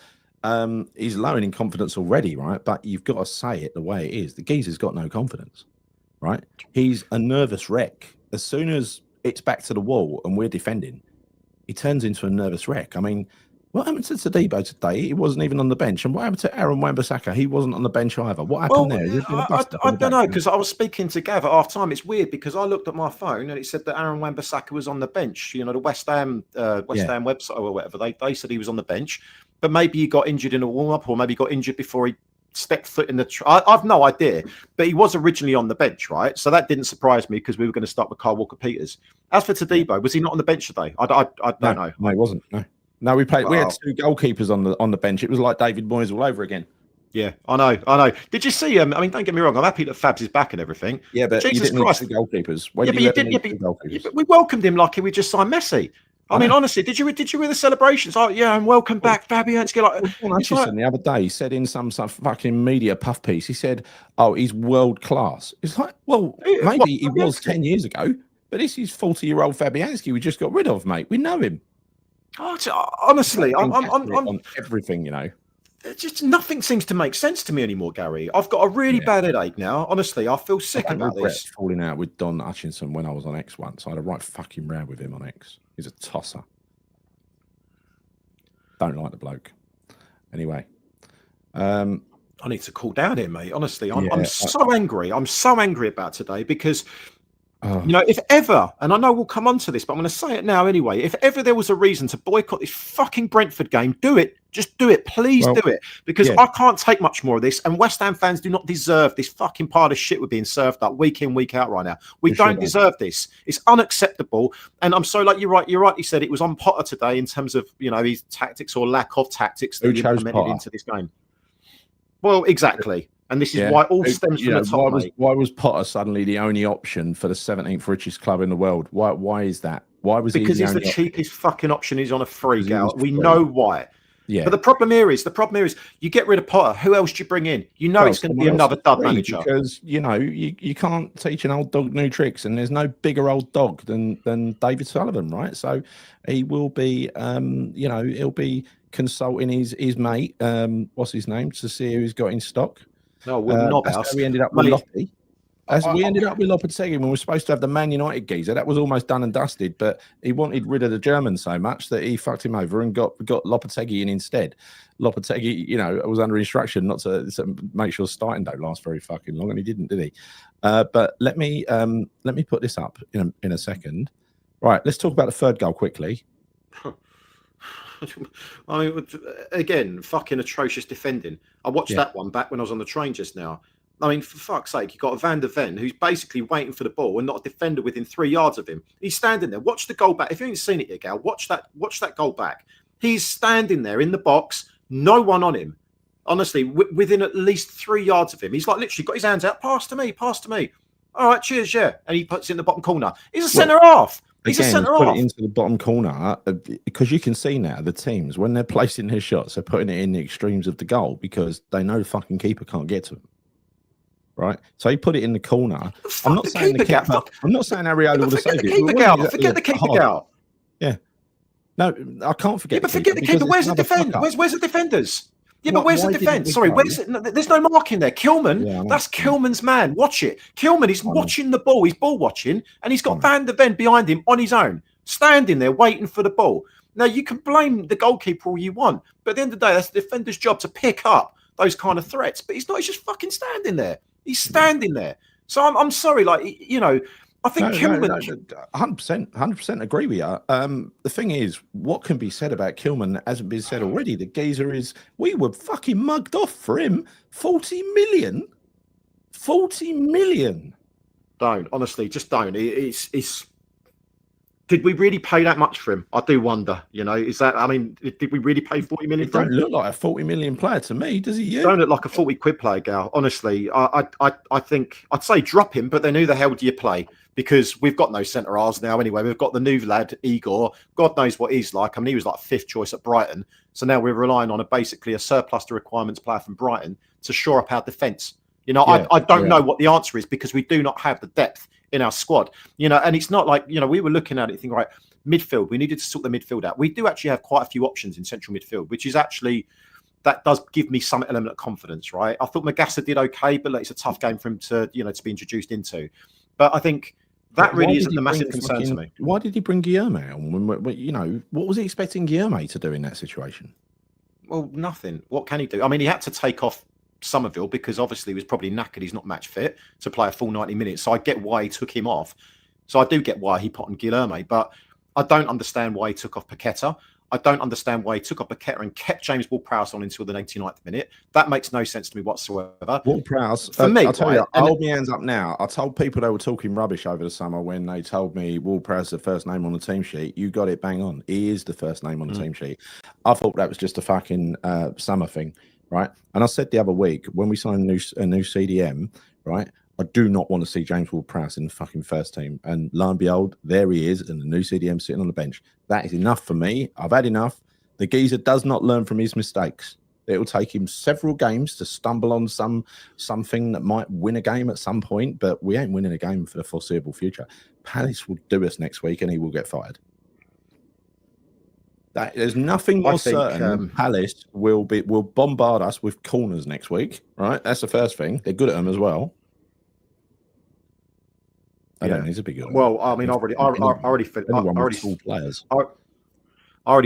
[SPEAKER 1] he's low in confidence already, right? But you've got to say it the way it is. The geezer's got no confidence, right? He's a nervous wreck. As soon as it's back to the wall and we're defending, he turns into a nervous wreck. I mean, what happened to Tadibo today? He wasn't even on the bench. And what happened to Aaron Wan-Bissaka? He wasn't on the bench either. What happened there?
[SPEAKER 2] I don't know, because I was speaking to Gav at half time. It's weird because I looked at my phone and it said that Aaron Wan-Bissaka was on the bench. You know, the West Ham website or whatever, they said he was on the bench. But maybe he got injured in a warm-up, or maybe he got injured before he stepped foot in the. I've no idea, but he was originally on the bench, right? So that didn't surprise me because we were going to start with Kyle Walker-Peters. As for Tadibo, was he not on the bench today? I don't know.
[SPEAKER 1] No, he wasn't. No, we played. We had 2 goalkeepers on the bench. It was like David Moyes all over again.
[SPEAKER 2] Yeah, I know. Did you see him? I mean, don't get me wrong. I'm happy that Fabs is back and everything.
[SPEAKER 1] Yeah, but
[SPEAKER 2] Jesus Christ,
[SPEAKER 1] 2 goalkeepers.
[SPEAKER 2] But we welcomed him like we just signed Messi. I mean, honestly, did you read the celebrations? Oh, yeah, and welcome back, Fabianski.
[SPEAKER 1] The other day, he said in some fucking media puff piece, he said, "Oh, he's world class." It's like, well, maybe he was 10 years ago, but this is 40-year-old Fabianski we just got rid of, mate. We know him.
[SPEAKER 2] Honestly, I'm
[SPEAKER 1] on everything, you know.
[SPEAKER 2] Just nothing seems to make sense to me anymore, Gary. I've got a really bad headache now. Honestly, I feel sick about this.
[SPEAKER 1] Falling out with Don Hutchinson when I was on X once. I had a right fucking row with him on X. He's a tosser. Don't like the bloke. Anyway,
[SPEAKER 2] I need to cool down here, mate. Honestly, I'm so angry. I'm so angry about today because. You know, if ever, and I know we'll come on to this, but I'm going to say it now anyway. If ever there was a reason to boycott this fucking Brentford game, do it. Just do it. Please do it. Because I can't take much more of this. And West Ham fans do not deserve this fucking pile of shit we're being served up week in, week out right now. We don't deserve this. It's unacceptable. And I'm so like, you're right. You said it was on Potter today in terms of, you know, his tactics or lack of tactics that he implemented into this game. Well, exactly. And this is why all stems from the top.
[SPEAKER 1] Why was Potter suddenly the only option for the 17th richest club in the world? Why is that? Why was
[SPEAKER 2] because he's the cheapest fucking option. He's on a free go. We know why. Yeah. But the problem here is you get rid of Potter. Who else do you bring in? You know it's going to be another dud manager.
[SPEAKER 1] Because you know you can't teach an old dog new tricks, and there's no bigger old dog than David Sullivan, right? So he will be he'll be consulting his mate, what's his name, to see who he's got in stock.
[SPEAKER 2] No, we're not.
[SPEAKER 1] That's how we ended up with Loppy. We ended up with Lopetegui when we were supposed to have the Man United geezer. That was almost done and dusted, but he wanted rid of the German so much that he fucked him over and got Lopetegui in instead. Lopetegui, you know, was under instruction not to make sure starting don't last very fucking long, and he didn't, did he? But let me put this up in a second. Right, let's talk about the third goal quickly.
[SPEAKER 2] I mean, again, fucking atrocious defending. I watched that one back when I was on the train just now. I mean, for fuck's sake, you got Van der Ven, who's basically waiting for the ball and not a defender within 3 yards of him. He's standing there. Watch the goal back. If you haven't seen it yet, Gal, watch that goal back. He's standing there in the box, no one on him. Honestly, within at least 3 yards of him. He's like literally got his hands out, pass to me. All right, cheers, yeah. And he puts it in the bottom corner. He's a centre half. He's a centre half.
[SPEAKER 1] Put it into the bottom corner because you can see now the teams, when they're placing their shots, they're putting it in the extremes of the goal because they know the fucking keeper can't get to them. Right, so he put it in the corner. I'm not saying the keeper. I'm not saying Areola would have saved it.
[SPEAKER 2] Forget the keeper, Gal.
[SPEAKER 1] Yeah, no, I can't forget.
[SPEAKER 2] Yeah, but forget the keeper. Where's the defender? Where's the defenders? Yeah, but where's the defense? Sorry, there's no marking there. Kilman, that's Kilman's man. Watch it. Kilman is watching the ball. He's ball watching, and he's got Van der Ven behind him on his own, standing there waiting for the ball. Now, you can blame the goalkeeper all you want, but at the end of the day, that's the defender's job to pick up those kind of threats. But he's not. He's just fucking standing there. He's standing there. So I'm sorry. Like, you know, I think Kilman.
[SPEAKER 1] 100% agree with you. The thing is, what can be said about Kilman hasn't been said already. The geezer is, we were fucking mugged off for him. 40 million. 40 million.
[SPEAKER 2] Don't, honestly, just don't. It's. Did we really pay that much for him? I do wonder. You know, is that? I mean, did we really pay 40 million?
[SPEAKER 1] He don't look like a 40 million player to me, does he?
[SPEAKER 2] You don't look like a 40 quid player, Gal. Honestly, I think I'd say drop him, but then who the hell do you play? Because we've got no centre halves now anyway. We've got the new lad Igor. God knows what he's like. I mean, he was like 5th choice at Brighton. So now we're relying on basically a surplus to requirements player from Brighton to shore up our defence. You know, yeah, I don't know what the answer is because we do not have the depth in our squad. You know, and it's not like, you know, we were looking at it thinking, right, midfield, we needed to sort the midfield out. We do actually have quite a few options in central midfield, which is actually, that does give me some element of confidence, right? I thought Magassa did okay, but it's a tough game for him to, you know, to be introduced into. But I think that really isn't the massive concern to me.
[SPEAKER 1] Why did he bring Guillermo on? When, you know, what was he expecting Guillermo to do in that situation?
[SPEAKER 2] Well, nothing. What can he do? I mean, he had to take off Somerville because obviously he was probably knackered. He's not match fit to play a full 90 minutes. So I get why he took him off. So I do get why he put on Guillermo, but I don't understand why he took off Paqueta. I don't understand why he took off Paqueta and kept James Ward-Prowse on until the 89th minute. That makes no sense to me whatsoever.
[SPEAKER 1] Ward-Prowse,
[SPEAKER 2] for me,
[SPEAKER 1] I'll tell you, I'll hold my hands up now. I told people they were talking rubbish over the summer when they told me Ward-Prowse is the first name on the team sheet. You got it bang on. He is the first name on the team sheet. I thought that was just a fucking summer thing. Right, and I said the other week when we signed a new CDM, right, I do not want to see James Ward-Prowse in the fucking first team. And lo and behold, there he is, and the new CDM sitting on the bench. That is enough for me. I've had enough. The geezer does not learn from his mistakes. It will take him several games to stumble on something that might win a game at some point, but we ain't winning a game for the foreseeable future. Palace will do us next week, and he will get fired. There's nothing more certain. Palace will bombard us with corners next week, right? That's the first thing. They're good at them as well. I don't need to be good.
[SPEAKER 2] Well, I mean, I already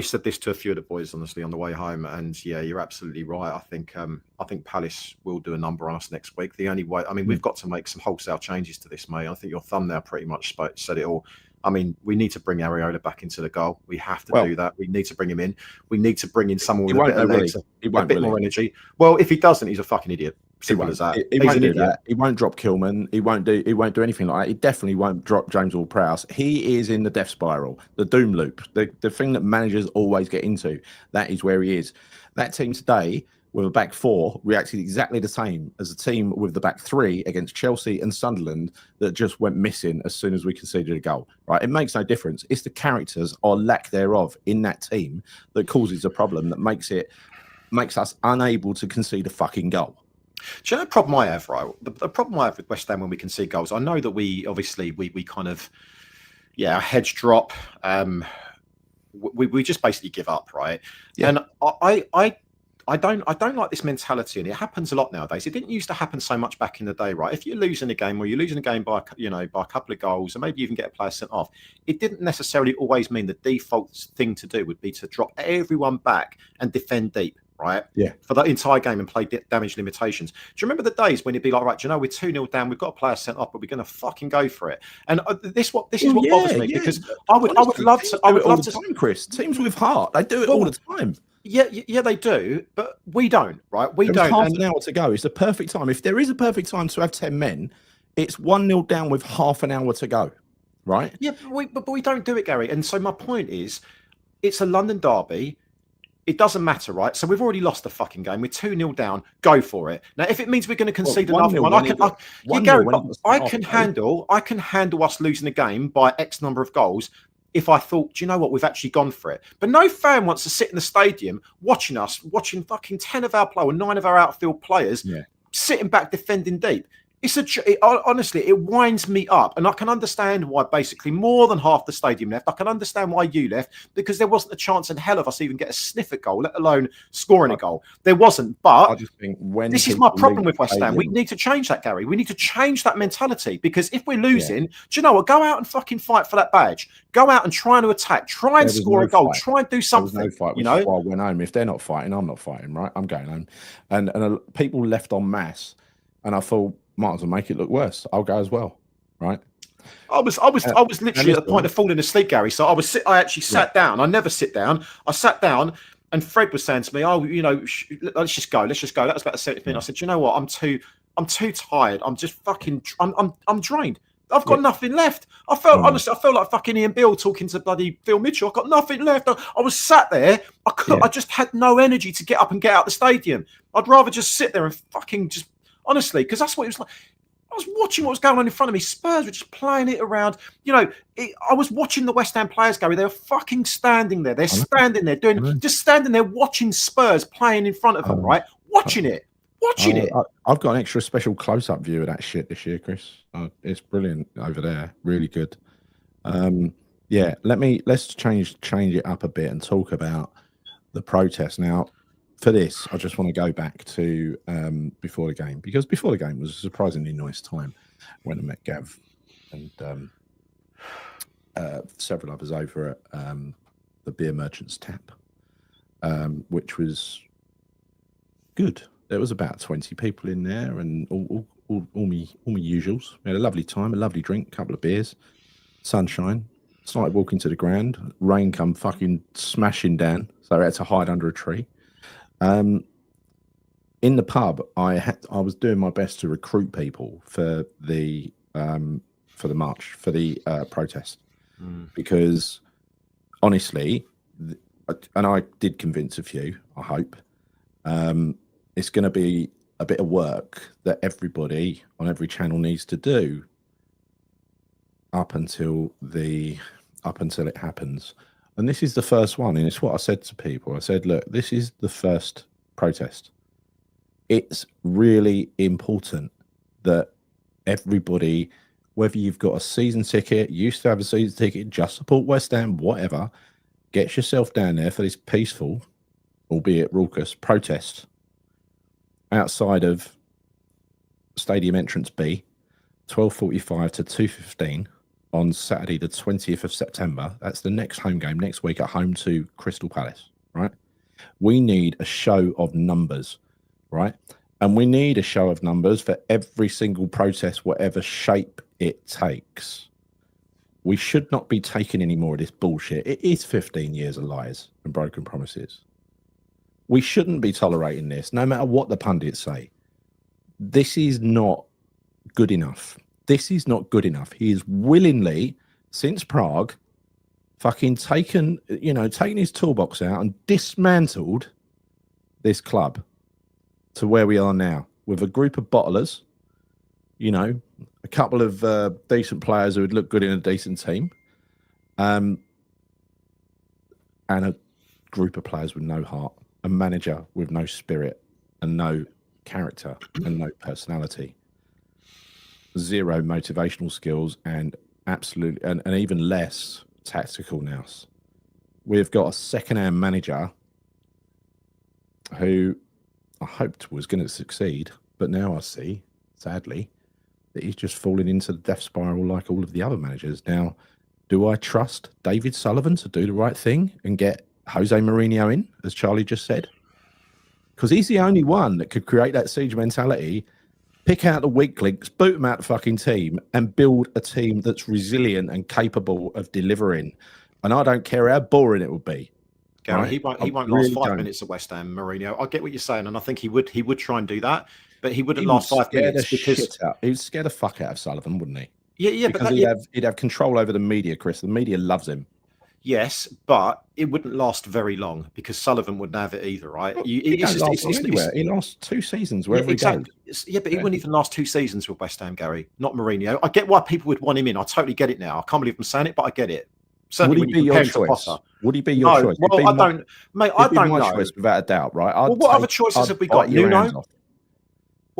[SPEAKER 2] said this to a few of the boys, honestly, on the way home, and yeah, you're absolutely right. I think Palace will do a number on us next week. The only way, I mean, we've got to make some wholesale changes to this, mate. I think your thumbnail pretty much said it all. I mean, we need to bring Areola back into the goal. We have to do that. We need to bring him in. We need to bring in someone with a bit of legs, a bit more energy. Well, if he doesn't, he's a fucking idiot. Simple as that.
[SPEAKER 1] He won't do that. He won't drop Kilman. He won't do anything like that. He definitely won't drop James Ward-Prowse. He is in the death spiral, the doom loop, the thing that managers always get into. That is where he is. That team today, with a back four, reacted exactly the same as a team with the back three against Chelsea and Sunderland that just went missing as soon as we conceded a goal. Right? It makes no difference. It's the characters or lack thereof in that team that causes a problem that makes us unable to concede a fucking goal.
[SPEAKER 2] Do you know the problem I have, right? The problem I have with West Ham when we concede goals, I know that we kind of, heads drop. We just basically give up, right? Yeah. And I don't like this mentality, and it happens a lot nowadays. It didn't used to happen so much back in the day, right? If you're losing a game, or you're losing a game by a couple of goals, or maybe you even get a player sent off, it didn't necessarily always mean the default thing to do would be to drop everyone back and defend deep, right?
[SPEAKER 1] Yeah.
[SPEAKER 2] For the entire game and play damage limitations. Do you remember the days when it'd be like, right, do you know, we're 2-0 down, we've got a player sent off, but we're going to fucking go for it? And this is what bothers me, because I would love to,
[SPEAKER 1] Chris. Teams with heart, they do it all the time.
[SPEAKER 2] Yeah, they do, but we don't, right? We don't.
[SPEAKER 1] Half an hour to go. It's the perfect time. If there is a perfect time to have 10 men, it's 1-0 down with half an hour to go, right?
[SPEAKER 2] Yeah, but we don't do it, Gary. And so my point is, it's a London derby. It doesn't matter, right? So we've already lost the fucking game. We're 2-0 down. Go for it. Now, if it means we're going to concede another one, I can handle us losing the game by X number of goals. If I thought, do you know what, we've actually gone for it. But no fan wants to sit in the stadium watching fucking 10 of our players, 9 of our outfield players sitting back defending deep. Honestly, it winds me up, and I can understand why basically more than half the stadium left. I can understand why you left, because there wasn't a chance in hell of us even get a sniff at goal, let alone scoring a goal. There wasn't. But
[SPEAKER 1] I just think when
[SPEAKER 2] this is my problem
[SPEAKER 1] leave
[SPEAKER 2] with West Ham. We
[SPEAKER 1] stadium-
[SPEAKER 2] need to change that, Gary. We need to change that mentality, because if we're losing, do you know what? Go out and fucking fight for that badge. Go out and try to attack. Try and
[SPEAKER 1] There was
[SPEAKER 2] score
[SPEAKER 1] no
[SPEAKER 2] a goal.
[SPEAKER 1] fight.
[SPEAKER 2] Try and do
[SPEAKER 1] There
[SPEAKER 2] something.
[SPEAKER 1] was no fight,
[SPEAKER 2] You
[SPEAKER 1] which is
[SPEAKER 2] know,
[SPEAKER 1] why I went home. If they're not fighting, I'm not fighting, right? I'm going home. And people left en masse, and I thought, might as well make it look worse. I'll go as well, right?
[SPEAKER 2] I was literally at the point of falling asleep, Gary. So I actually sat down. I never sit down. I sat down, and Fred was saying to me, "Oh, you know, let's just go. Let's just go." That was about the 70th minute. I said, "You know what? I'm too tired. I'm just fucking. I'm drained. I've got nothing left. I felt honestly, I felt like fucking Ian Beale talking to bloody Phil Mitchell. I've got nothing left. I was sat there. I just had no energy to get up and get out the stadium. I'd rather just sit there and fucking just honestly, because that's what it was like. I was watching what was going on in front of me. Spurs were just playing it around. You know, I was watching the West Ham players, Gary. They were fucking standing there. They're standing there just standing there watching Spurs playing in front of them, right? Watching it.
[SPEAKER 1] I've got an extra special close-up view of that shit this year, Chris. It's brilliant over there. Really good. Yeah, let's change it up a bit and talk about the protest now. For this, I just want to go back to before the game, because before the game was a surprisingly nice time when I met Gav and several others over at the Beer Merchant's Tap, which was good. There was about 20 people in there, and all me usuals. We had a lovely time, a lovely drink, a couple of beers, sunshine. Started walking to the ground. Rain come fucking smashing down, so I had to hide under a tree. In the pub, I was doing my best to recruit people for the march, for the protest, because honestly, and I did convince a few. I hope it's going to be a bit of work that everybody on every channel needs to do up until it happens. And this is the first one, and it's what I said to people. I said, look, this is the first protest. It's really important that everybody, whether you've got a season ticket, used to have a season ticket, just support West Ham, whatever, gets yourself down there for this peaceful, albeit raucous, protest outside of Stadium Entrance B, 12:45 to 2:15. On Saturday, the 20th of September. That's the next home game next week at home to Crystal Palace, right? We need a show of numbers, right? And we need a show of numbers for every single protest, whatever shape it takes. We should not be taking any more of this bullshit. It is 15 years of lies and broken promises. We shouldn't be tolerating this, no matter what the pundits say. This is not good enough. This is not good enough. He is willingly, since Prague, fucking taken his toolbox out and dismantled this club to where we are now, with a group of bottlers, a couple of decent players who would look good in a decent team, and a group of players with no heart, a manager with no spirit and no character and no personality. Zero motivational skills and absolutely and even less tactical nous. We've got a second-hand manager who I hoped was going to succeed, but now I see, sadly, that he's just falling into the death spiral like all of the other managers. Now, do I trust David Sullivan to do the right thing and get Jose Mourinho in, as Charlie just said? Because he's the only one that could create that siege mentality, pick out the weak links, boot them out the fucking team, and build a team that's resilient and capable of delivering. And I don't care how boring it will be.
[SPEAKER 2] Gary, he won't last 5 minutes at West Ham, Mourinho. I get what you're saying, and I think he would try and do that, but he wouldn't last 5 minutes because
[SPEAKER 1] he would scare the fuck out of Sullivan, wouldn't he?
[SPEAKER 2] Yeah,
[SPEAKER 1] because he'd have control over the media, Chris. The media loves him.
[SPEAKER 2] Yes, but it wouldn't last very long because Sullivan wouldn't have it either, right?
[SPEAKER 1] Well, he lost 2 seasons wherever he goes.
[SPEAKER 2] Yeah, but he wouldn't even last 2 seasons with West Ham, Gary. Not Mourinho. I get why people would want him in. I totally get it now. I can't believe I'm saying it, but I get it. Certainly
[SPEAKER 1] would he be your choice? Would he be your choice?
[SPEAKER 2] Well, I don't know.
[SPEAKER 1] Choice without a doubt, right?
[SPEAKER 2] What other choices have we got? Nuno?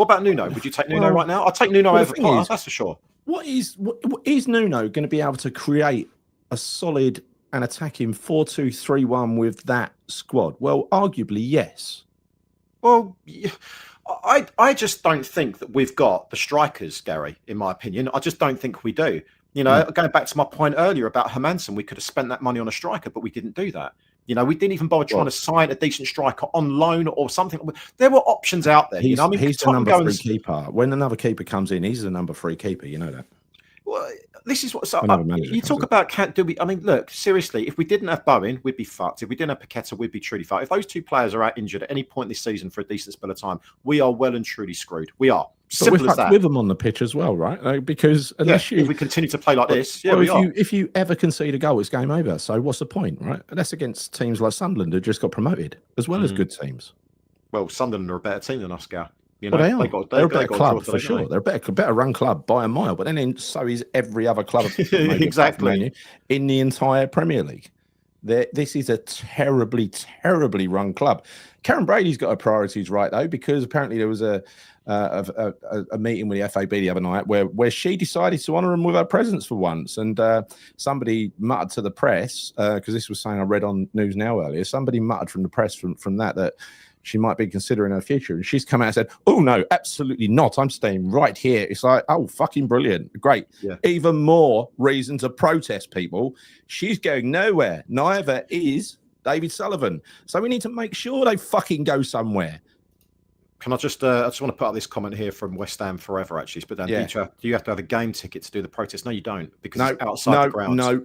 [SPEAKER 2] What about Nuno? Would you take Nuno
[SPEAKER 1] Well,
[SPEAKER 2] right now? I'd take Nuno
[SPEAKER 1] well,
[SPEAKER 2] over Potter, that's for sure.
[SPEAKER 1] What is Nuno going to be able to create a solid and attacking 4-2-3-1 with that squad? Well, arguably, yes.
[SPEAKER 2] Well, I just don't think that we've got the strikers, Gary, in my opinion. I just don't think we do. You know, going back to my point earlier about Hermansen, we could have spent that money on a striker, but we didn't do that. You know, we didn't even bother trying to sign a decent striker on loan or something. There were options out there.
[SPEAKER 1] He's
[SPEAKER 2] I mean,
[SPEAKER 1] the number 3 keeper. When another keeper comes in, he's the number 3 keeper. You know that.
[SPEAKER 2] Well, this is what you talk
[SPEAKER 1] in.
[SPEAKER 2] about. Can't do we? I mean, look, seriously. If we didn't have Bowen, we'd be fucked. If we didn't have Paqueta, we'd be truly fucked. If those 2 players are out injured at any point this season for a decent spell of time, we are well and truly screwed. We are. Simple as that.
[SPEAKER 1] With them on the pitch as well, right? Like, because unless
[SPEAKER 2] if we continue to play like this, we are.
[SPEAKER 1] If you ever concede a goal, it's game over. So what's the point, right? And that's against teams like Sunderland who just got promoted, as well as good teams.
[SPEAKER 2] Well, Sunderland are a better team than us, Gal. You
[SPEAKER 1] know,
[SPEAKER 2] well,
[SPEAKER 1] they're a better club for sure. They're a better run club by a mile. But then so is every other club
[SPEAKER 2] exactly
[SPEAKER 1] in the entire Premier League. This is a terribly, terribly run club. Karen Brady's got her priorities right though, because apparently there was a meeting with the FAB the other night where she decided to honour him with her presence for once, and somebody muttered to the press, because this was something I read on News Now earlier. Somebody muttered from the press from that she might be considering her future, and she's come out and said, "Oh no, absolutely not! I'm staying right here." It's like, oh, fucking brilliant, great. Yeah. Even more reason to protest, people. She's going nowhere. Neither is David Sullivan. So we need to make sure they fucking go somewhere.
[SPEAKER 2] Can I just I just want to put up this comment here from West Ham Forever, actually. But then do you have to have a game ticket to do the protest? No, you don't, because it's outside the ground.
[SPEAKER 1] No.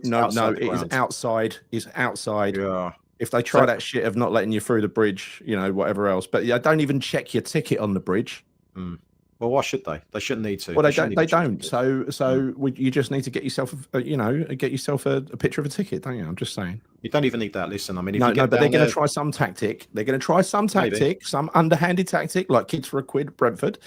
[SPEAKER 1] It is outside. It's outside.
[SPEAKER 2] Yeah.
[SPEAKER 1] If they try that shit of not letting you through the bridge, you know, whatever else. But yeah, don't even check your ticket on the bridge.
[SPEAKER 2] Well, why should they? They shouldn't need to.
[SPEAKER 1] Well, they don't. So you just need to get yourself, a picture of a ticket, don't you? I'm just saying.
[SPEAKER 2] You don't even need that. Listen, I mean,
[SPEAKER 1] but they're going to try some tactic. They're going to try some tactic, maybe. Some underhanded tactic, like kids for a quid, Brentford.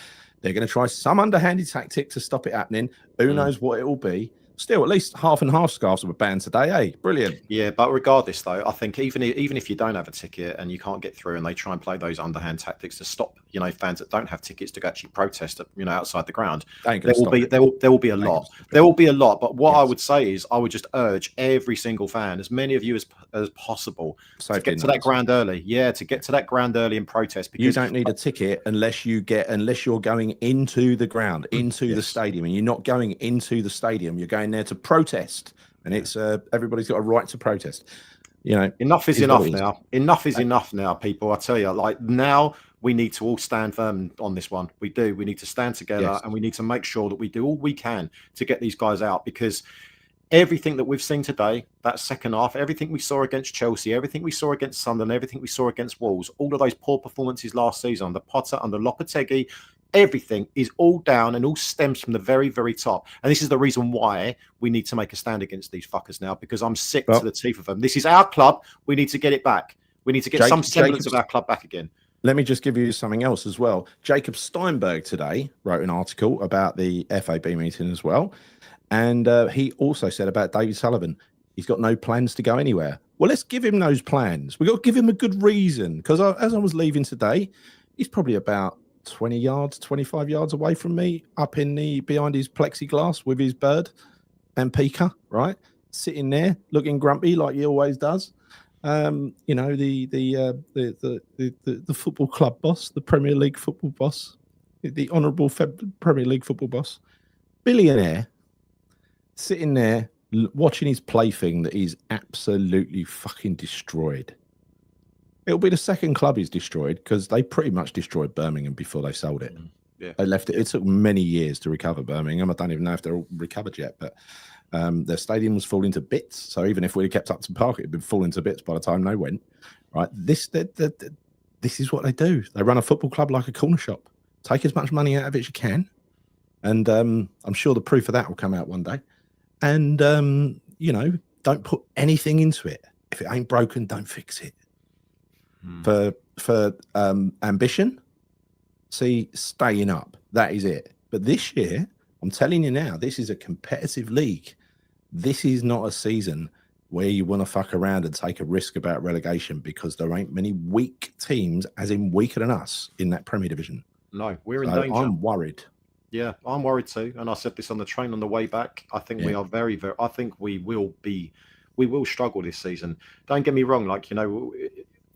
[SPEAKER 1] They're going to try some underhanded tactic to stop it happening. Who knows what it will be? Still, at least half and half scarves were banned today, eh? Brilliant.
[SPEAKER 2] Yeah, but regardless, though, I think even if you don't have a ticket and you can't get through, and they try and play those underhand tactics to stop, you know, fans that don't have tickets to actually protest, you know, outside the ground, there will be a lot. There will be a lot. But what I would say is, I would just urge every single fan, as many of you as possible, to get to that ground early. Yeah, to get to that ground early and protest, because
[SPEAKER 1] you don't need a ticket unless you're going into the ground, into the stadium, and you're not going into the stadium. You're going there to protest, and it's everybody's got a right to protest. You know,
[SPEAKER 2] enough is enough now. Enough is enough now, people. I tell you, like, now we need to all stand firm on this one. We do. We need to stand together, and we need to make sure that we do all we can to get these guys out, because everything that we've seen today, that second half, everything we saw against Chelsea, everything we saw against Sunderland, everything we saw against Wolves, all of those poor performances last season under Potter, under Lopetegui, everything is all down and all stems from the very, very top. And this is the reason why we need to make a stand against these fuckers now, because I'm sick to the teeth of them. This is our club. We need to get it back. We need to get some semblance of our club back again.
[SPEAKER 1] Let me just give you something else as well. Jacob Steinberg today wrote an article about the FAB meeting as well. And he also said about David Sullivan, he's got no plans to go anywhere. Well, let's give him those plans. We've got to give him a good reason, because as I was leaving today, he's probably about 20 yards, 25 yards away from me, up behind his plexiglass with his bird and Pika, right? Sitting there looking grumpy like he always does. You know, the football club boss, the Premier League football boss, the honourable Premier League football boss, billionaire, sitting there watching his plaything that he's absolutely fucking destroyed. It'll be the second club he's destroyed, because they pretty much destroyed Birmingham before they sold it.
[SPEAKER 2] Yeah.
[SPEAKER 1] They left it. It took many years to recover Birmingham. I don't even know if they're all recovered yet, but their stadium was falling to bits. So even if we'd have kept Upton Park, it'd been falling to bits by the time they went. Right? This is what they do. They run a football club like a corner shop. Take as much money out of it as you can, and I'm sure the proof of that will come out one day. And you know, don't put anything into it. If it ain't broken, don't fix it. For ambition, see, staying up, that is it. But this year, I'm telling you now, this is a competitive league. This is not a season where you want to fuck around and take a risk about relegation, because there ain't many weak teams, as in weaker than us, in that Premier Division.
[SPEAKER 2] No, we're in
[SPEAKER 1] So
[SPEAKER 2] danger.
[SPEAKER 1] I'm worried.
[SPEAKER 2] Yeah, I'm worried too. And I said this on the train on the way back. I think we are very, very. I think we will struggle this season. Don't get me wrong. Like, you know,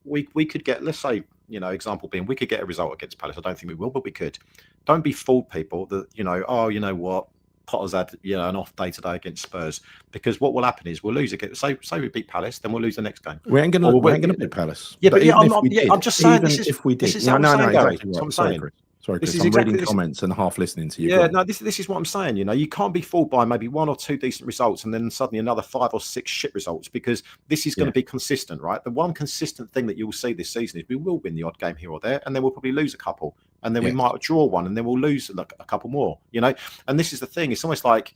[SPEAKER 2] we could get, let's say, you know, example being, we could get a result against Palace. I don't think we will, but we could. Don't be fooled, people, that, you know, oh, you know what, Potter's had, you know, an off day today against Spurs, because what will happen is we'll lose again. Say we beat Palace, then we'll lose the next game.
[SPEAKER 1] We ain't gonna beat Palace.
[SPEAKER 2] Yeah, but yeah,
[SPEAKER 1] I'm
[SPEAKER 2] just saying.
[SPEAKER 1] If we did,
[SPEAKER 2] this is what I'm saying, Gary. That's what I'm saying.
[SPEAKER 1] Sorry, Chris. I'm reading comments and half listening to you.
[SPEAKER 2] Yeah, no, this is what I'm saying. You know, you can't be fooled by maybe 1 or 2 decent results and then suddenly another 5 or 6 shit results, because this is going to be consistent, right? The one consistent thing that you'll see this season is we will win the odd game here or there, and then we'll probably lose a couple, and then we might draw one, and then we'll lose a couple more. You know, and this is the thing. It's almost like,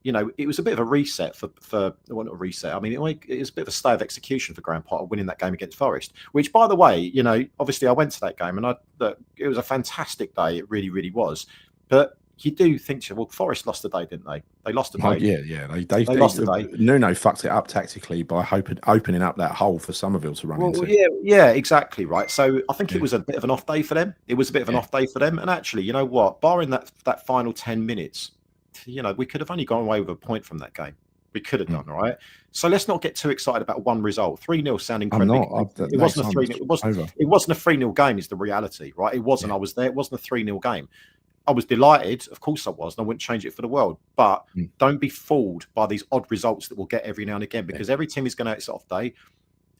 [SPEAKER 2] you know, it was a bit of a reset for well, not a reset. I mean, it was a bit of a stay of execution for Graham Potter winning that game against Forest, which, by the way, you know, obviously I went to that game and it was a fantastic day. It really, really was. But you do think, well, Forest lost the day, didn't they? They lost the day.
[SPEAKER 1] They lost the day. Nuno fucked it up tactically by opening up that hole for Somerville to run into.
[SPEAKER 2] Yeah, exactly, right. So I think it was a bit of an off day for them. It was a bit of an off day for them. And actually, you know what? Barring that final 10 minutes, you know, we could have only gone away with a point from that game. We could have done, all right. So let's not get too excited about one result. 3-0 sounding incredibly. It wasn't a 3-0. It wasn't a 3-0 game. Is the reality, right? It wasn't. I was there. It wasn't a 3-0 game. I was delighted, of course I was, and I wouldn't change it for the world. But don't be fooled by these odd results that we'll get every now and again, because every team is going to have its off day.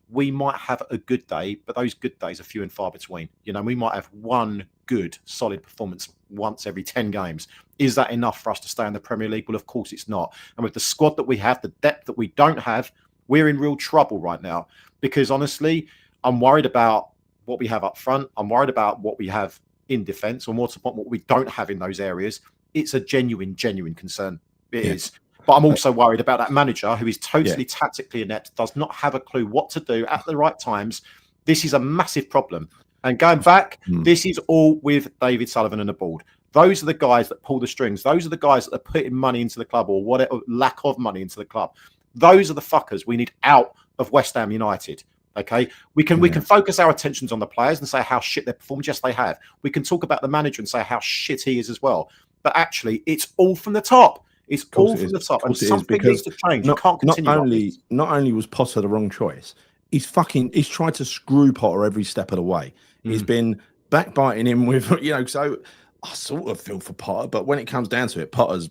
[SPEAKER 2] We might have a good day, but those good days are few and far between. You know, we might have one good, solid performance once every 10 games. Is that enough for us to stay in the Premier League? Well, of course it's not. And with the squad that we have, the depth that we don't have, we're in real trouble right now. Because honestly, I'm worried about what we have up front. I'm worried about what we have in defence, or more to the point, what we don't have in those areas. It's a genuine concern. It is. But I'm also worried about that manager who is totally tactically inept, does not have a clue what to do at the right times. This is a massive problem. And going back, this is all with David Sullivan and the board. Those are the guys that pull the strings. Those are the guys that are putting money into the club, or whatever, lack of money into the club. Those are the fuckers we need out of West Ham United. Okay, we can focus our attentions on the players and say how shit they performed. Yes, they have. We can talk about the manager and say how shit he is as well. But actually, it's all from the top. It's all from the top, and something needs to change. You can't continue.
[SPEAKER 1] Not only was Potter the wrong choice, he's tried to screw Potter every step of the way. He's been backbiting him with, you know. So I sort of feel for Potter, but when it comes down to it, Potter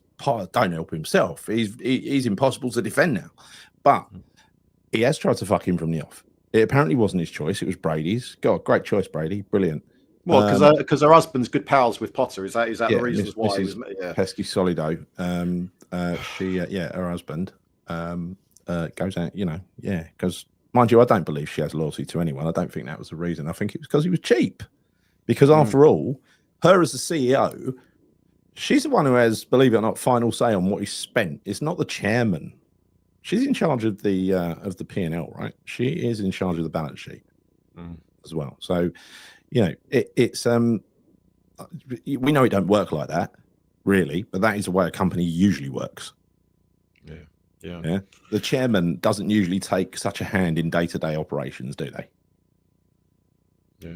[SPEAKER 1] don't help himself. He's impossible to defend now. But he has tried to fuck him from the off. It apparently wasn't his choice. It was Brady's. God, great choice, Brady. Brilliant.
[SPEAKER 2] Well, because her husband's good pals with Potter. Is that the reasons why?
[SPEAKER 1] Pesky Solido. Her husband goes out. You know, because mind you, I don't believe she has loyalty to anyone. I don't think that was the reason. I think it was because he was cheap. Because after all, her as the CEO, she's the one who has, believe it or not, final say on what he's spent. It's not the chairman. She's in charge of the P&L, right? She is in charge of the balance sheet as well. So, you know, it's we know it don't work like that, really, but that is the way a company usually works. Yeah. The chairman doesn't usually take such a hand in day-to-day operations, do they?
[SPEAKER 2] Yeah.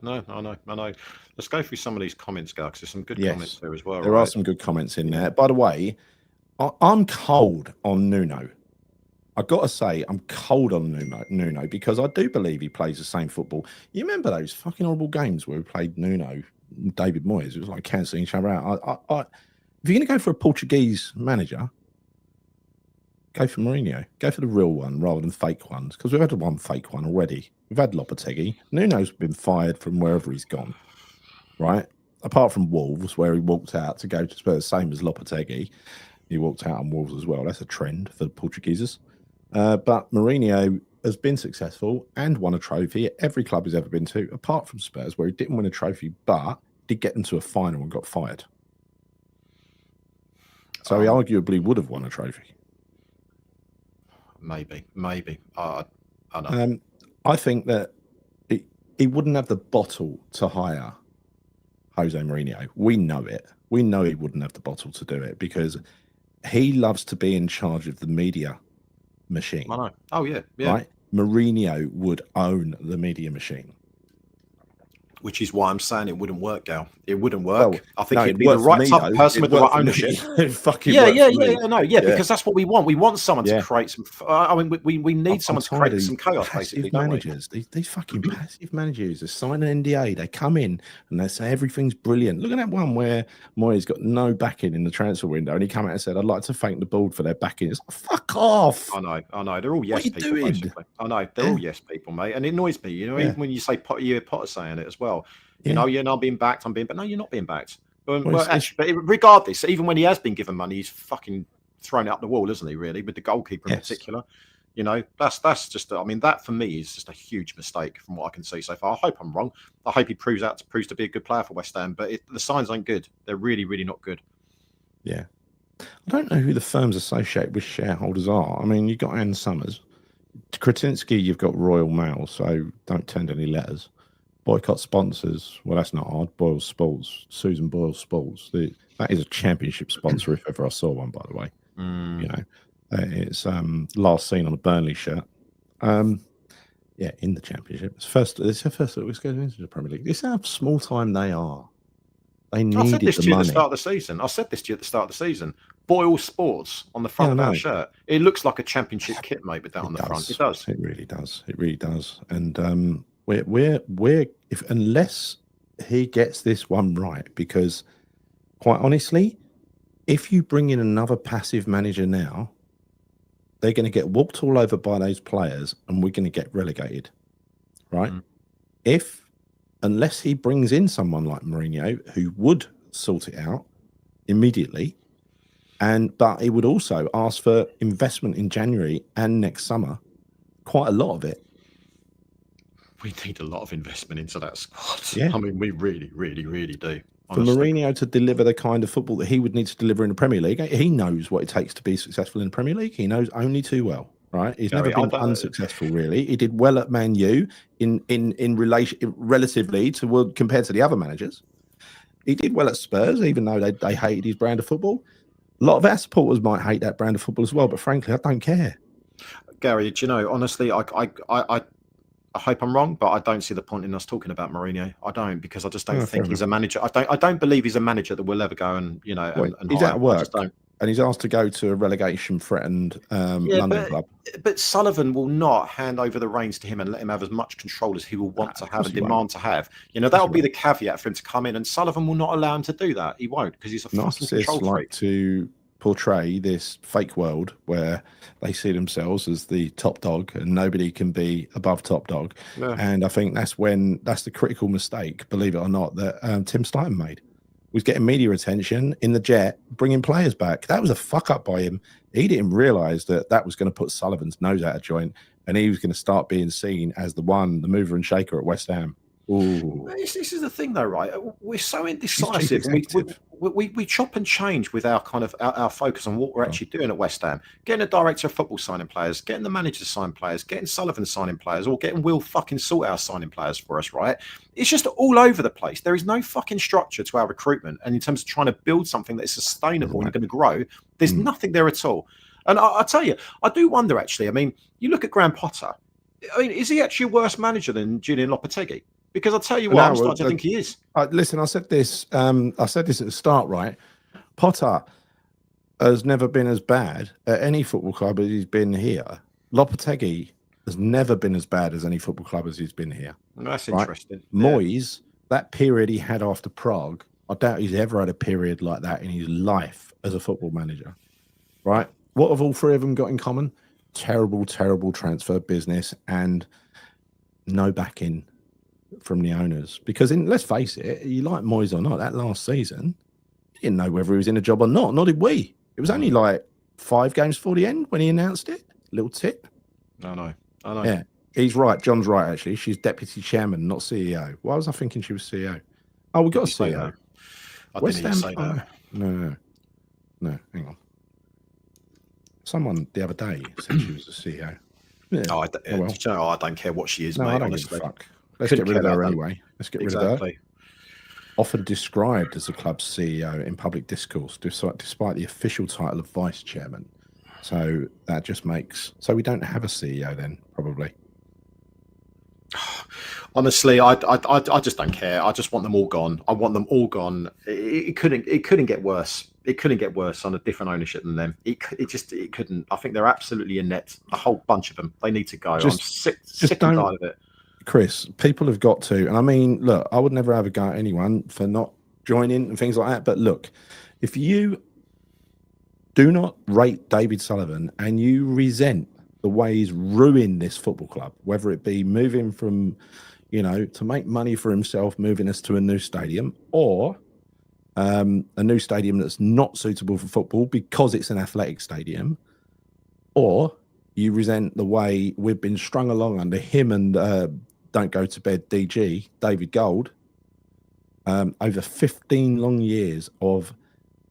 [SPEAKER 2] No, I know. Let's go through some of these comments, guys, because there's some good comments there as well.
[SPEAKER 1] There are some good comments in there. By the way, I'm cold on Nuno. I've got to say, I'm cold on Nuno because I do believe he plays the same football. You remember those fucking horrible games where we played Nuno, David Moyes? It was like cancelling each other out. If you're going to go for a Portuguese manager, go for Mourinho. Go for the real one rather than fake ones, because we've had one fake one already. We've had Lopetegui. Nuno's been fired from wherever he's gone, right? Apart from Wolves, where he walked out to go to Spurs, same as Lopetegui. He walked out on Wolves as well. That's a trend for the Portuguese. But Mourinho has been successful and won a trophy at every club he's ever been to, apart from Spurs, where he didn't win a trophy, but did get them to a final and got fired. So he arguably would have won a trophy.
[SPEAKER 2] Maybe. I don't know.
[SPEAKER 1] I think that he wouldn't have the bottle to hire Jose Mourinho. We know it. We know he wouldn't have the bottle to do it because he loves to be in charge of the media machine.
[SPEAKER 2] I know. Oh, yeah.
[SPEAKER 1] Right? Mourinho would own the media machine.
[SPEAKER 2] which is why I'm saying it wouldn't work, Gal. It wouldn't work.
[SPEAKER 1] Well,
[SPEAKER 2] I think
[SPEAKER 1] no,
[SPEAKER 2] he'd
[SPEAKER 1] it
[SPEAKER 2] be the
[SPEAKER 1] worked for
[SPEAKER 2] right
[SPEAKER 1] me,
[SPEAKER 2] type of
[SPEAKER 1] though.
[SPEAKER 2] person
[SPEAKER 1] It
[SPEAKER 2] with the right
[SPEAKER 1] worked for me.
[SPEAKER 2] ownership.
[SPEAKER 1] It fucking worked for me.
[SPEAKER 2] Because that's what we want. We want someone to
[SPEAKER 1] Yeah.
[SPEAKER 2] create some. I mean, we need someone to
[SPEAKER 1] tired
[SPEAKER 2] create
[SPEAKER 1] of
[SPEAKER 2] some chaos,
[SPEAKER 1] passive
[SPEAKER 2] basically, don't we?
[SPEAKER 1] managers. These fucking passive managers. They sign an NDA. They come in and they say everything's brilliant. Look at that one where Moyes got no backing in the transfer window, and he came out and said, "I'd like to thank the board for their backing." It's like, fuck off.
[SPEAKER 2] I know. They're all yes
[SPEAKER 1] What are you
[SPEAKER 2] people,
[SPEAKER 1] doing?
[SPEAKER 2] basically. I know they're all yes people, mate, and it annoys me. You know,
[SPEAKER 1] Yeah.
[SPEAKER 2] even when you say Potter, you hear Potter saying it as well. You
[SPEAKER 1] Yeah.
[SPEAKER 2] know, you're not being backed. I'm being, but no, you're not being backed.
[SPEAKER 1] Well,
[SPEAKER 2] Actually, but regardless, even when he has been given money, he's fucking thrown it up the wall, isn't he? Really, with the goalkeeper in particular. You know, that's just. I mean, that for me is just a huge mistake from what I can see so far. I hope I'm wrong. I hope he proves to be a good player for West Ham, but the signs ain't good. They're really, really not good.
[SPEAKER 1] Yeah. I don't know who the firms associated with shareholders are. I mean, you've got Ann Summers. Kretinsky, you've got Royal Mail, so don't send any letters. Boycott sponsors. Well, that's not hard. Boyle Sports, Susan Boyle Sports. That is a championship sponsor, if ever I saw one, by the way. You know, it's last seen on a Burnley shirt. Yeah, in the championship. It's the first that was going into the Premier League. This is how small time they are. They needed
[SPEAKER 2] I said this
[SPEAKER 1] the
[SPEAKER 2] to you at
[SPEAKER 1] money.
[SPEAKER 2] the start of the season. I said this to you at the start of the season. Boyle Sports on the front of our shirt. It looks like a championship kit, mate, with that on the front. It does.
[SPEAKER 1] It really does. It really does. And we're if unless he gets this one right, because quite honestly, if you bring in another passive manager now, they're going to get walked all over by those players, and we're going to get relegated, right? Unless he brings in someone like Mourinho who would sort it out immediately, but he would also ask for investment in January and next summer, quite a lot of it.
[SPEAKER 2] We need a lot of investment into that squad.
[SPEAKER 1] Yeah.
[SPEAKER 2] I mean, we really, really, really do.
[SPEAKER 1] For Mourinho to deliver the kind of football that he would need to deliver in the Premier League, he knows what it takes to be successful in the Premier League. He knows only too well, right? He's never been unsuccessful, really. He did well at Man U in relation relatively to compared to the other managers. He did well at Spurs, even though they hated his brand of football. A lot of our supporters might hate that brand of football as well, but frankly, I don't care. Gary,
[SPEAKER 2] do you know, honestly, I hope I'm wrong, but I don't see the point in us talking about Mourinho. I don't, because I just don't think he's a manager. I don't believe he's a manager that will ever go and, you know, and
[SPEAKER 1] he's out of work. And he's asked to go to a relegation-threatened London club.
[SPEAKER 2] But Sullivan will not hand over the reins to him and let him have as much control as he will want to have and demand to have. You know, that will be the caveat for him to come in, and Sullivan will not allow him to do that. He won't, because he's a fucking control freak.
[SPEAKER 1] To portray this fake world where they see themselves as the top dog and nobody can be above top dog. Yeah. And I think that's the critical mistake, believe it or not, that Tim Stein made. Was getting media attention in the jet, bringing players back. That was a fuck up by him. He didn't realise that was going to put Sullivan's nose out of joint, and he was going to start being seen as the mover and shaker at West Ham. Ooh.
[SPEAKER 2] This is the thing, though, right? We're so indecisive, and we chop and change with our kind of our focus on what we're actually doing at West Ham. Getting a director of football signing players, getting the manager to sign players, getting Sullivan signing players, or getting Will fucking Salthouse signing players for us, right? It's just all over the place. There is no fucking structure to our recruitment, and in terms of trying to build something that is sustainable and going to grow, there's nothing there at all. And I tell you, I do wonder, actually. I mean, you look at Graham Potter. I mean, is he actually a worse manager than Julian Lopetegui? Because I'll tell you what, I'm starting to think he is.
[SPEAKER 1] Listen, I said this at the start, right? Potter has never been as bad at any football club as he's been here. Lopetegui has never been as bad as any football club as he's been here.
[SPEAKER 2] That's interesting.
[SPEAKER 1] Yeah. Moyes, that period he had after Prague, I doubt he's ever had a period like that in his life as a football manager, right? What have all three of them got in common? Terrible, terrible transfer business and no backing from the owners. Because let's face it, you like Moyes or not, that last season, you didn't know whether he was in a job or not, nor did we. It was only like 5 games before the end when he announced it. Little tip.
[SPEAKER 2] I know.
[SPEAKER 1] Yeah, he's right. John's right, actually. She's deputy chairman, not CEO. Why was I thinking she was CEO? Oh, we got a CEO.
[SPEAKER 2] I didn't say that.
[SPEAKER 1] No, hang on. Someone the other day said she was a CEO. Yeah.
[SPEAKER 2] I don't care what she is, mate.
[SPEAKER 1] I don't give a fuck. Let's get rid of her anyway. Let's get rid of her. Often described as the club's CEO in public discourse, despite the official title of vice chairman. So that just makes... So we don't have a CEO then, probably.
[SPEAKER 2] Honestly, I just don't care. I just want them all gone. I want them all gone. It couldn't get worse. It couldn't get worse on a different ownership than them. It couldn't. I think they're absolutely inept. A whole bunch of them. They need to go. I'm sick and tired of it.
[SPEAKER 1] Chris, people have got to, and I mean, look, I would never have a go at anyone for not joining and things like that. But look, if you do not rate David Sullivan and you resent the way he's ruined this football club, whether it be moving from, you know, to make money for himself, moving us to a new stadium, or a new stadium that's not suitable for football because it's an athletic stadium, or you resent the way we've been strung along under him and Don't Go to Bed DG, David Gold, over 15 long years of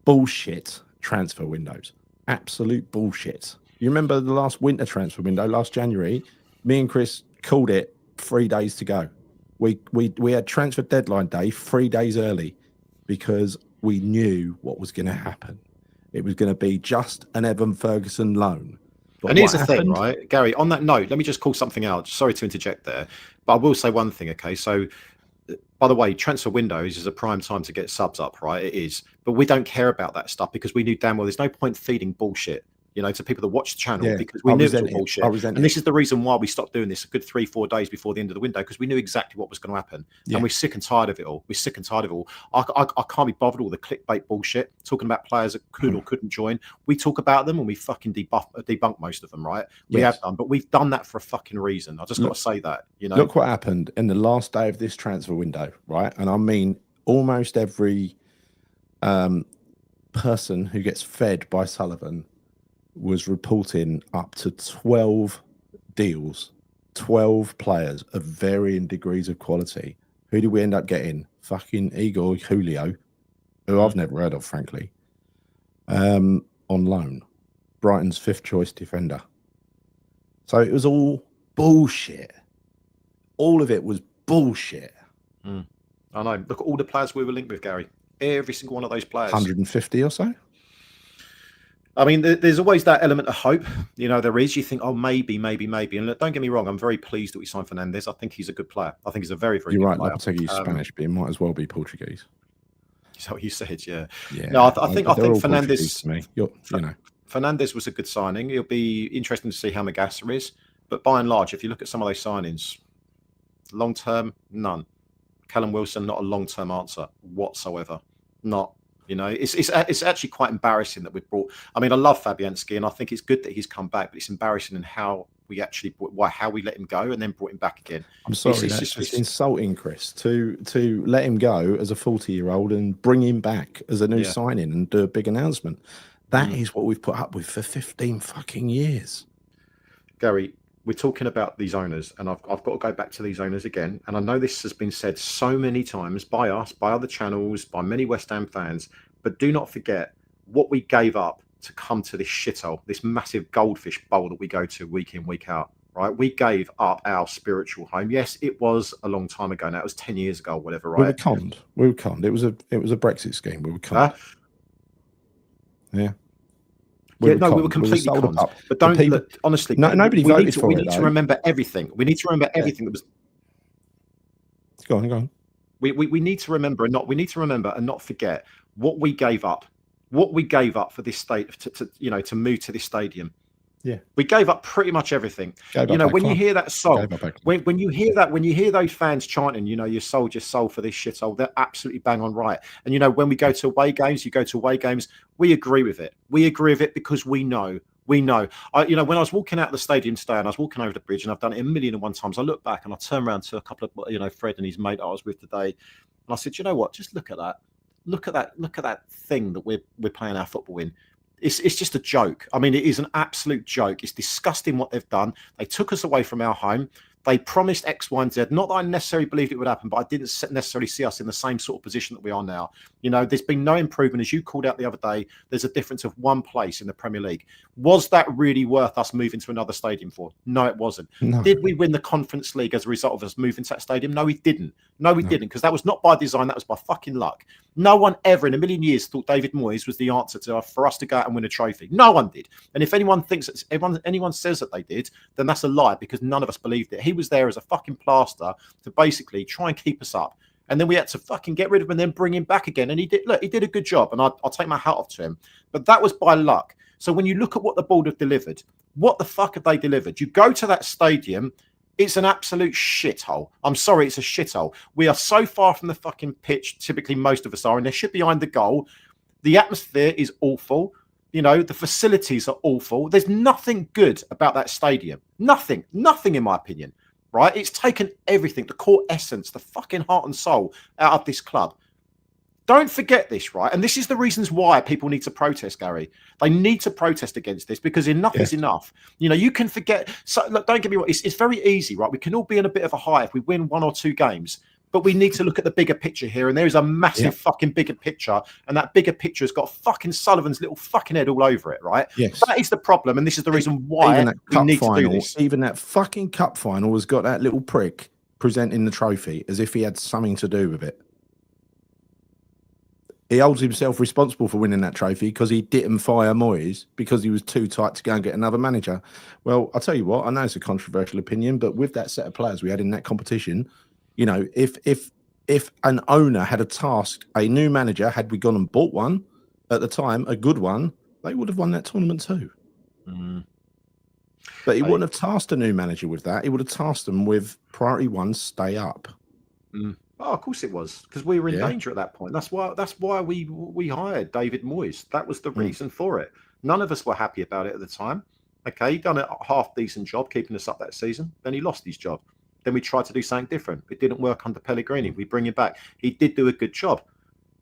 [SPEAKER 1] bullshit transfer windows. Absolute bullshit. You remember the last winter transfer window last January? Me and Chris called it 3 days to go. We had transfer deadline day 3 days early because we knew what was going to happen. It was going to be just an Evan Ferguson loan. But
[SPEAKER 2] and here's the thing, right, Gary, on that note, let me just call something out. Sorry to interject there, but I will say one thing, okay? So, by the way, transfer windows is a prime time to get subs up, right? It is. But we don't care about that stuff because we knew damn well there's no point feeding bullshit, you know, to people that watch the channel because we knew it was all bullshit. And this is the reason why we stopped doing this a good 3-4 days before the end of the window, because we knew exactly what was going to happen. And we're sick and tired of it all. We're sick and tired of it all. I can't be bothered with all the clickbait bullshit, talking about players that could or couldn't join. We talk about them and we fucking debunk most of them, right? We have done, but we've done that for a fucking reason. I just got to say that, you know.
[SPEAKER 1] Look what happened in the last day of this transfer window, right? And I mean, almost every person who gets fed by Sullivan was reporting up to 12 deals, 12 players of varying degrees of quality. Who did we end up getting? Fucking Igor Julio, who I've never heard of, frankly, on loan. Brighton's 5th choice defender. So it was all bullshit. All of it was bullshit.
[SPEAKER 2] I know. Look at all the players we were linked with, Gary. Every single one of those players.
[SPEAKER 1] 150 or so?
[SPEAKER 2] I mean, there's always that element of hope. You know, there is. You think, oh, maybe. And look, don't get me wrong. I'm very pleased that we signed Fernandes. I think he's a good player. I think he's a very, very good player.
[SPEAKER 1] You're right. Lopetegui Spanish, but he might as well be Portuguese.
[SPEAKER 2] Is that what you said? Yeah.
[SPEAKER 1] Yeah.
[SPEAKER 2] No, I think Fernandes.
[SPEAKER 1] To me. You know,
[SPEAKER 2] Fernandes was a good signing. It'll be interesting to see how Magassa is. But by and large, if you look at some of those signings, long term, none. Callum Wilson, not a long term answer whatsoever. Not. You know, it's actually quite embarrassing that we've brought. I mean, I love Fabianski, and I think it's good that he's come back. But it's embarrassing in how we actually how we let him go and then brought him back again.
[SPEAKER 1] I'm sorry, it's insulting, Chris, to let him go as a 40-year-old and bring him back as a new signing and do a big announcement. That is what we've put up with for 15 fucking years.
[SPEAKER 2] Gary, we're talking about these owners, and I've got to go back to these owners again. And I know this has been said so many times by us, by other channels, by many West Ham fans, but do not forget what we gave up to come to this shithole, this massive goldfish bowl that we go to week in, week out, right? We gave up our spiritual home. Yes, it was a long time ago now. It was 10 years ago, whatever, right?
[SPEAKER 1] We were conned. It was a Brexit scheme. We were conned. Yeah.
[SPEAKER 2] We were completely conned. But don't look, honestly.
[SPEAKER 1] Nobody voted for it.
[SPEAKER 2] We need to remember everything. We need to remember everything that was.
[SPEAKER 1] Go on.
[SPEAKER 2] We need to remember and not forget what we gave up. What we gave up for this state to move to this stadium. Yeah, we gave up pretty much everything. You know, when you hear that song, when you hear those fans chanting, you know, your soul for this shithole, they're absolutely bang on right. And you know, when we go to away games, we agree with it. We agree with it because we know. You know, when I was walking out of the stadium today and I was walking over the bridge, and I've done it 1,000,001 times, I look back and I turn around to a couple of, you know, Fred and his mate I was with today, and I said, you know what? Just look at that. Look at that thing that we're playing our football in. It's just a joke. I mean, it is an absolute joke. It's disgusting what they've done. They took us away from our home. They promised X, Y, and Z. Not that I necessarily believed it would happen, but I didn't necessarily see us in the same sort of position that we are now. You know, there's been no improvement. As you called out the other day, there's a difference of one place in the Premier League. Was that really worth us moving to another stadium for? No, it wasn't. No. Did we win the Conference League as a result of us moving to that stadium? No, we didn't. No, we didn't, because that was not by design. That was by fucking luck. No one ever in a million years thought David Moyes was the answer for us to go out and win a trophy. No one did. And if anyone thinks that anyone says that they did, then that's a lie, because none of us believed it. He was there as a fucking plaster to basically try and keep us up. And then we had to fucking get rid of him and then bring him back again. And he did a good job. And I'll take my hat off to him. But that was by luck. So when you look at what the board have delivered, what the fuck have they delivered? You go to that stadium, it's an absolute shithole. I'm sorry, it's a shithole. We are so far from the fucking pitch, typically most of us are, and they should be behind the goal. The atmosphere is awful. You know, the facilities are awful. There's nothing good about that stadium. Nothing in my opinion, right? It's taken everything, the core essence, the fucking heart and soul out of this club. Don't forget this, right? And this is the reasons why people need to protest, Gary. They need to protest against this, because enough is enough. You know, you can forget. So, look, don't get me wrong. It's very easy, right? We can all be in a bit of a high if we win 1 or 2 games, but we need to look at the bigger picture here. And there is a massive fucking bigger picture. And that bigger picture has got fucking Sullivan's little fucking head all over it, right?
[SPEAKER 1] Yes.
[SPEAKER 2] That is the problem. And this is the reason why we need to do this.
[SPEAKER 1] Even that fucking cup final has got that little prick presenting the trophy as if he had something to do with it. He holds himself responsible for winning that trophy because he didn't fire Moyes because he was too tight to go and get another manager. Well, I'll tell you what, I know it's a controversial opinion, but with that set of players we had in that competition, you know, if an owner had tasked a new manager, had we gone and bought one at the time, a good one, they would have won that tournament too. But he wouldn't have tasked a new manager with that. He would have tasked them with priority 1, stay up.
[SPEAKER 2] Oh, of course it was, because we were in danger at that point. That's why we hired David Moyes. That was the reason for it. None of us were happy about it at the time. Okay, he done a half decent job keeping us up that season. Then he lost his job. Then we tried to do something different. It didn't work under Pellegrini. We bring him back. He did do a good job,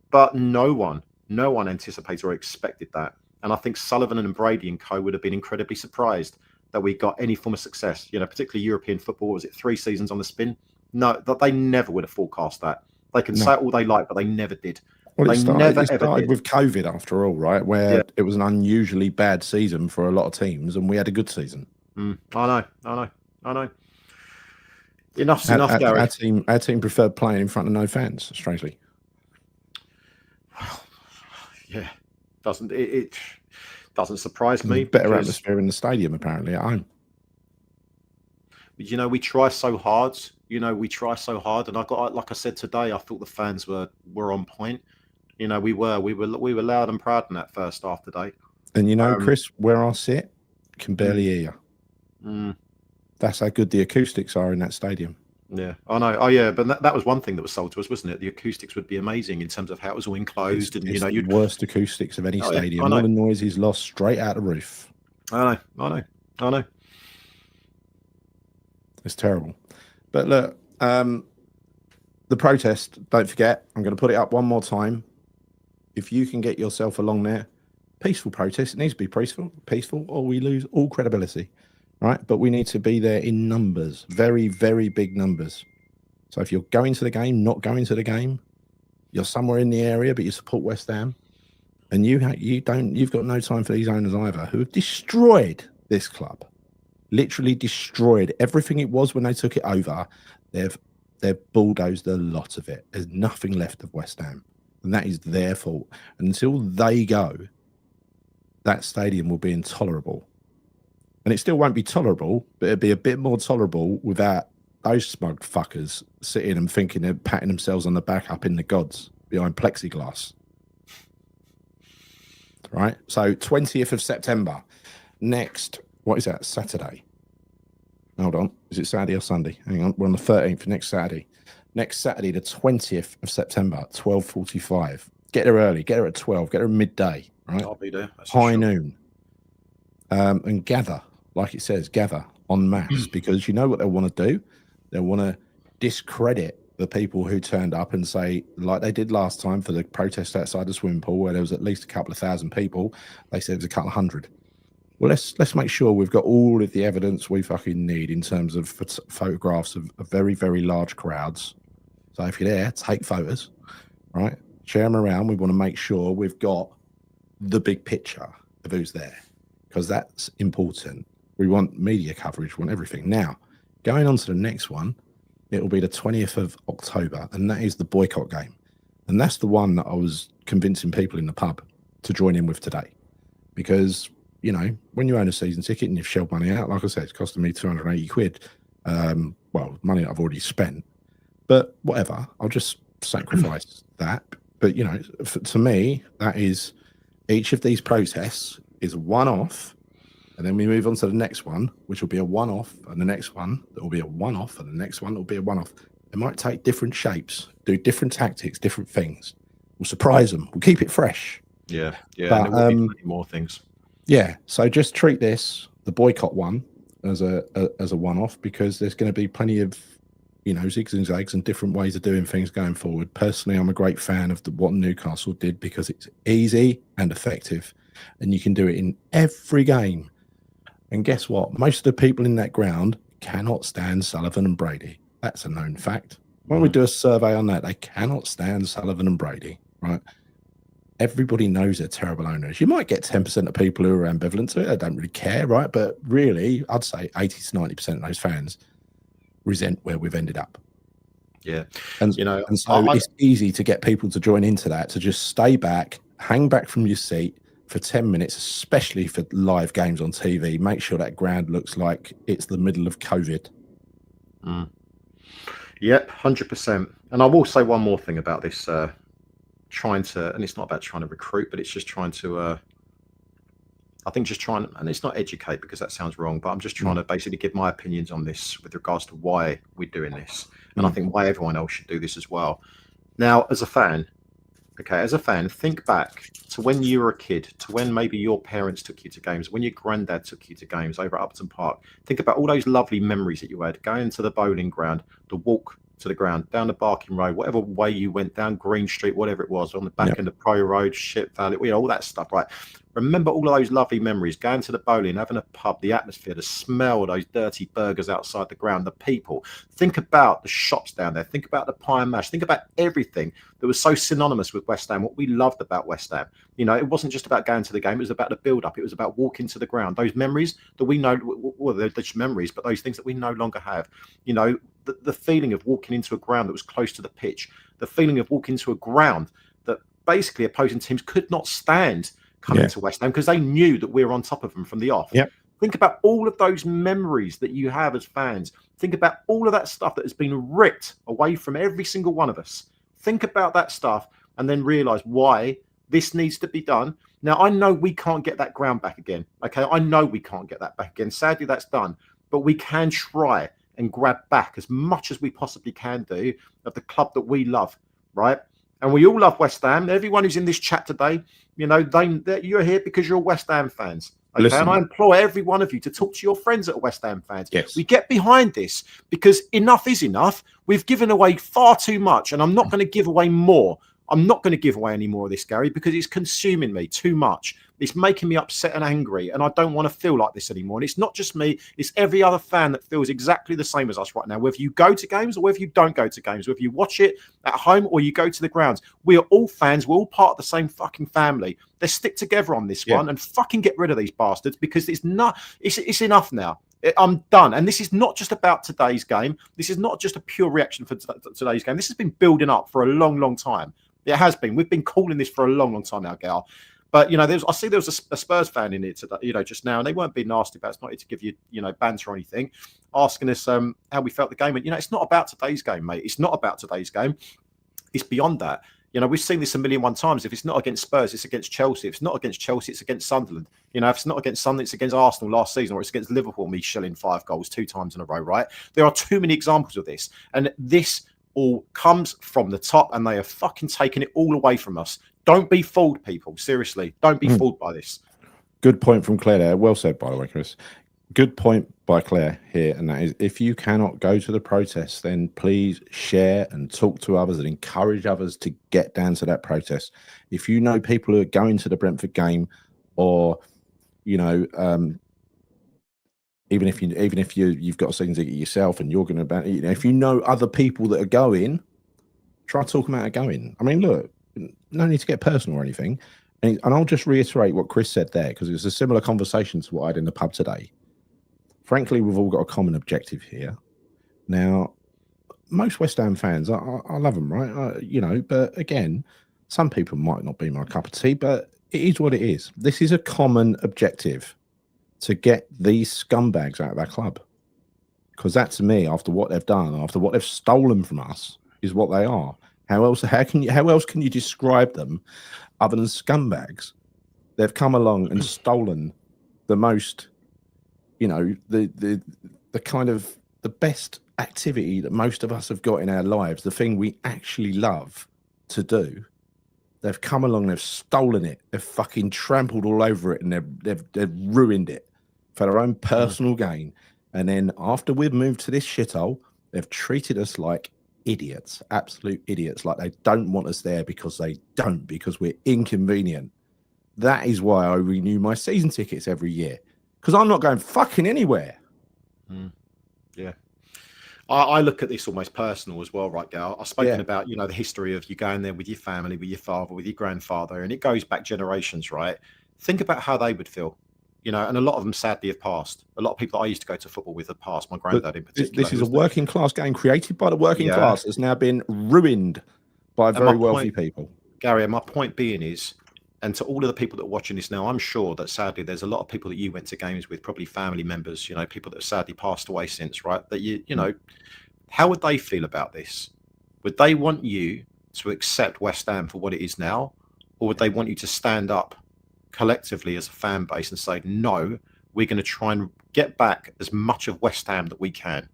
[SPEAKER 2] but no one anticipated or expected that. And I think Sullivan and Brady and co would have been incredibly surprised that we got any form of success. You know, particularly European football. Was it 3 seasons on the spin? No, that they never would have forecast that. They can say all they like, but they never did.
[SPEAKER 1] Well, it started with COVID after all, right? Where it was an unusually bad season for a lot of teams, and we had a good season.
[SPEAKER 2] I know. Enough's enough, Gary.
[SPEAKER 1] Our team preferred playing in front of no fans, strangely.
[SPEAKER 2] Yeah, it doesn't surprise me.
[SPEAKER 1] Better atmosphere in the stadium, apparently, at home.
[SPEAKER 2] You know, we try so hard. And I got, like I said today, I thought the fans were on point. You know, we were loud and proud in that first half today.
[SPEAKER 1] And you know, Chris, where I sit, can barely hear you. That's how good the acoustics are in that stadium.
[SPEAKER 2] Yeah, I know. Oh, yeah, but that was one thing that was sold to us, wasn't it? The acoustics would be amazing in terms of how it was all enclosed,
[SPEAKER 1] it's the worst acoustics of any stadium.
[SPEAKER 2] All
[SPEAKER 1] the noise is lost straight out the roof.
[SPEAKER 2] I know.
[SPEAKER 1] It's terrible. But look, the protest, don't forget, I'm going to put it up one more time. If you can get yourself along there, peaceful protest, it needs to be peaceful, or we lose all credibility, right? But we need to be there in numbers, very, very big numbers. So if you're going to the game, not going to the game, you're somewhere in the area, but you support West Ham, and you've got no time for these owners either, who have destroyed this club. Literally destroyed everything it was when they took it over. They've bulldozed a lot of it. There's nothing left of West Ham, and that is their fault. Until they go, that stadium will be intolerable, and it still won't be tolerable, but it'll be a bit more tolerable without those smug fuckers sitting and thinking they're patting themselves on the back up in the gods behind plexiglass. Right. So 20th of September next. What is that? Saturday. Hold on. Is it Saturday or Sunday? Hang on. We're on the 13th, next Saturday. Next Saturday, the 20th of September, 12:45. Get there early. Get there at 12. Get there at midday. Right?
[SPEAKER 2] I'll be there.
[SPEAKER 1] High noon. And gather, like it says, gather en masse, because you know what they'll want to do? They'll want to discredit the people who turned up and say, like they did last time for the protest outside the swimming pool, where there was at least a couple of thousand people. They said it was a couple of hundred. Well, let's make sure we've got all of the evidence we fucking need in terms of photographs of very, very large crowds. So if you're there, take photos, right? Share them around. We want to make sure we've got the big picture of who's there, because that's important. We want media coverage, we want everything. Now, going on to the next one, it will be the 20th of October, and that is the boycott game. And that's the one that I was convincing people in the pub to join in with today. Because, you know, when you own a season ticket and you've shelled money out, like I said, it's costing me 280 quid. Well, money I've already spent. But whatever, I'll just sacrifice that. But, you know, to me, that is each of these protests is one-off. And then we move on to the next one, which will be a one-off, and the next one that will be a one-off, and the next one will be a one-off. It might take different shapes, do different tactics, different things. We'll surprise them. We'll keep it fresh.
[SPEAKER 2] Yeah, yeah.
[SPEAKER 1] But,
[SPEAKER 2] and there will be plenty more things.
[SPEAKER 1] Yeah, so just treat this, the boycott one, as a one-off, because there's going to be plenty of, you know, zigs and zags and different ways of doing things going forward. Personally, I'm a great fan of what Newcastle did because it's easy and effective, and you can do it in every game. And guess what? Most of the people in that ground cannot stand Sullivan and Brady. That's a known fact. When we do a survey on that, they cannot stand Sullivan and Brady, right? Everybody knows they're terrible owners. You might get 10% of people who are ambivalent to it. They don't really care, right? But really, I'd say 80 to 90% of those fans resent where we've ended up.
[SPEAKER 2] Yeah.
[SPEAKER 1] And,
[SPEAKER 2] you know,
[SPEAKER 1] and so it's easy to get people to join into that, to just stay back, hang back from your seat for 10 minutes, especially for live games on TV. Make sure that ground looks like it's the middle of COVID.
[SPEAKER 2] Yep, 100%. And I will say one more thing about this, trying to, and it's not about trying to recruit, but it's just trying to, I think just trying, and it's not educate because that sounds wrong, but I'm just trying to basically give my opinions on this with regards to why we're doing this. And I think why everyone else should do this as well. Now, as a fan, okay, as a fan, think back to when you were a kid, to when maybe your parents took you to games, when your granddad took you to games over at Upton Park. Think about all those lovely memories that you had, going to the bowling ground, the walk to the ground, down the Barking Road, whatever way you went, down Green Street, whatever it was, on the back end of Pro Road, Ship Valley, you know, all that stuff, right? Remember all of those lovely memories, going to the bowling, having a pub, the atmosphere, the smell of those dirty burgers outside the ground, the people. Think about the shops down there. Think about the pie and mash. Think about everything that was so synonymous with West Ham, what we loved about West Ham. You know, it wasn't just about going to the game. It was about the build-up. It was about walking to the ground. Those memories that we know, well, they're just memories, but those things that we no longer have. You know, the feeling of walking into a ground that was close to the pitch, the feeling of walking into a ground that basically opposing teams could not stand coming to West Ham because they knew that we were on top of them from the off. Think about all of those memories that you have as fans. Think about all of that stuff that has been ripped away from every single one of us. Think about that stuff and then realize why this needs to be done. Now, I know we can't get that ground back again. Okay, I know we can't get that back again. Sadly, that's done. But we can try and grab back as much as we possibly can do of the club that we love, right? And we all love West Ham. Everyone who's in this chat today, you know, you're here because you're West Ham fans. Okay? Listen, and I implore every one of you to talk to your friends that are West Ham fans.
[SPEAKER 1] Yes.
[SPEAKER 2] We get behind this because enough is enough. We've given away far too much, and I'm not going to give away more. I'm not going to give away any more of this, Gary, because it's consuming me too much. It's making me upset and angry, and I don't want to feel like this anymore. And it's not just me. It's every other fan that feels exactly the same as us right now, whether you go to games or whether you don't go to games, whether you watch it at home or you go to the grounds. We are all fans. We're all part of the same fucking family. Let's stick together on this one and fucking get rid of these bastards because it's enough now. I'm done. And this is not just about today's game. This is not just a pure reaction for today's game. This has been building up for a long, long time. It has been. We've been calling this for a long, long time now, Gal. But, you know, I see there was a Spurs fan in here today, you know, just now, and they weren't being nasty about it. It's not here to give you, you know, banter or anything, asking us how we felt the game. And, you know, it's not about today's game, mate. It's not about today's game. It's beyond that. You know, we've seen this a million one times. If it's not against Spurs, it's against Chelsea. If it's not against Chelsea, it's against Sunderland. You know, if it's not against Sunderland, it's against Arsenal last season, or it's against Liverpool, me shelling 5 goals 2 times in a row, right? There are too many examples of this. And this all comes from the top, and they are fucking taking it all away from us. Don't be fooled, people. Seriously, don't be fooled by this.
[SPEAKER 1] Good point from Claire there. Well said, by the way, Chris. Good point by Claire here, and that is, if you cannot go to the protests, then please share and talk to others and encourage others to get down to that protest. If you know people who are going to the Brentford game, or you know, even if you've got a season ticket yourself and you're going to, you know, if you know other people that are going, try talking about going. I mean, look, no need to get personal or anything. And I'll just reiterate what Chris said there, because it was a similar conversation to what I had in the pub today. Frankly, we've all got a common objective here. Now, most West Ham fans, I love them, right? You know, but again, some people might not be my cup of tea, but it is what it is. This is a common objective to get these scumbags out of our club. Because that, to me, after what they've done, after what they've stolen from us, is what they are. How else can you describe them other than scumbags? They've come along and stolen the most, you know, the kind of the best activity that most of us have got in our lives, the thing we actually love to do. They've come along, they've stolen it, they've fucking trampled all over it, and they've ruined it for their own personal gain. And then after we've moved to this shithole, they've treated us like idiots, absolute idiots, like they don't want us there because we're inconvenient. That is why I renew my season tickets every year, because I'm not going fucking anywhere.
[SPEAKER 2] Yeah. I look at this almost personal as well, right, Gal? I've spoken about, you know, the history of you going there with your family, with your father, with your grandfather, and it goes back generations, right? Think about how they would feel, you know, and a lot of them sadly have passed. A lot of people that I used to go to football with have passed, my granddad in particular.
[SPEAKER 1] This is a working class game created by the working class. It's now been ruined by very wealthy people.
[SPEAKER 2] Gary, and my point being is, and to all of the people that are watching this now, I'm sure that sadly there's a lot of people that you went to games with, probably family members, you know, people that have sadly passed away since, right? That you know, how would they feel about this? Would they want you to accept West Ham for what it is now, or would they want you to stand up collectively as a fan base and say, no, we're going to try and get back as much of West Ham that we can?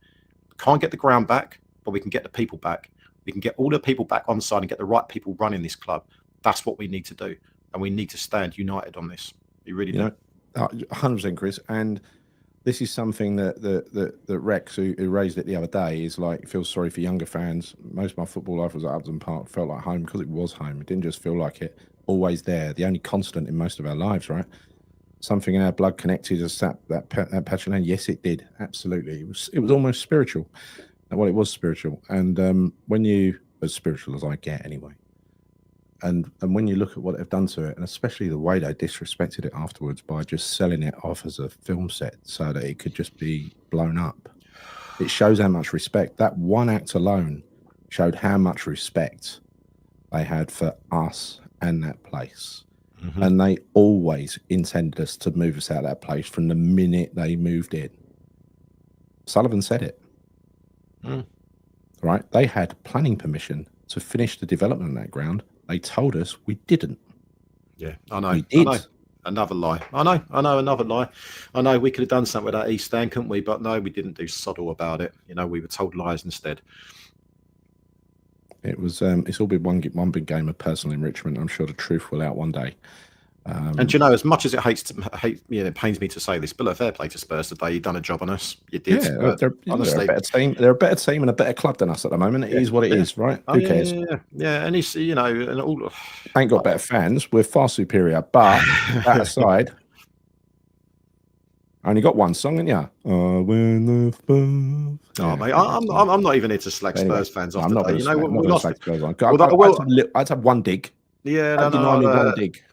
[SPEAKER 2] Can't get the ground back, but we can get the people back. We can get all the people back on side and get the right people running this club. That's what we need to do. And we need to stand united on this. You really do.
[SPEAKER 1] 100%, Chris. And this is something that Rex, who raised it the other day, is like, feels sorry for younger fans. Most of my football life was at Upton Park, felt like home because it was home. It didn't just feel like it, always there. The only constant in most of our lives, right? Something in our blood connected us that passion. And yes, it did. Absolutely. It was almost spiritual. Well, it was spiritual. And when you, as spiritual as I get anyway, and when you look at what they've done to it, and especially the way they disrespected it afterwards by just selling it off as a film set so that it could just be blown up, it shows how much respect. That one act alone showed how much respect they had for us and that place. And they always intended us to move us out of that place from the minute they moved in. Sullivan said it. Right? They had planning permission to finish the development of that ground. They told us we didn't.
[SPEAKER 2] Yeah, I know.
[SPEAKER 1] We did.
[SPEAKER 2] I know. Another lie. I know, another lie. I know we could have done something with that East Stand, couldn't we? But no, we didn't do subtle about it. You know, we were told lies instead.
[SPEAKER 1] It was. It's all been one big game of personal enrichment. I'm sure the truth will out one day.
[SPEAKER 2] And you know, as much as it it pains me to say this, but fair play to Spurs today. You've done a job on us. You did.
[SPEAKER 1] Yeah, honestly, they're a better team. They're a better team and a better club than us at the moment. It is what it is, right? Who cares?
[SPEAKER 2] Yeah. And it's, you know, and all.
[SPEAKER 1] Ain't got better fans. We're far superior. But that aside, I only got one song, ain't ya? When the Spurs.
[SPEAKER 2] Oh, mate, I'm not even here to slag Spurs fans off today. You know, we lost.
[SPEAKER 1] I had to have one dig.
[SPEAKER 2] Yeah,
[SPEAKER 1] one dig.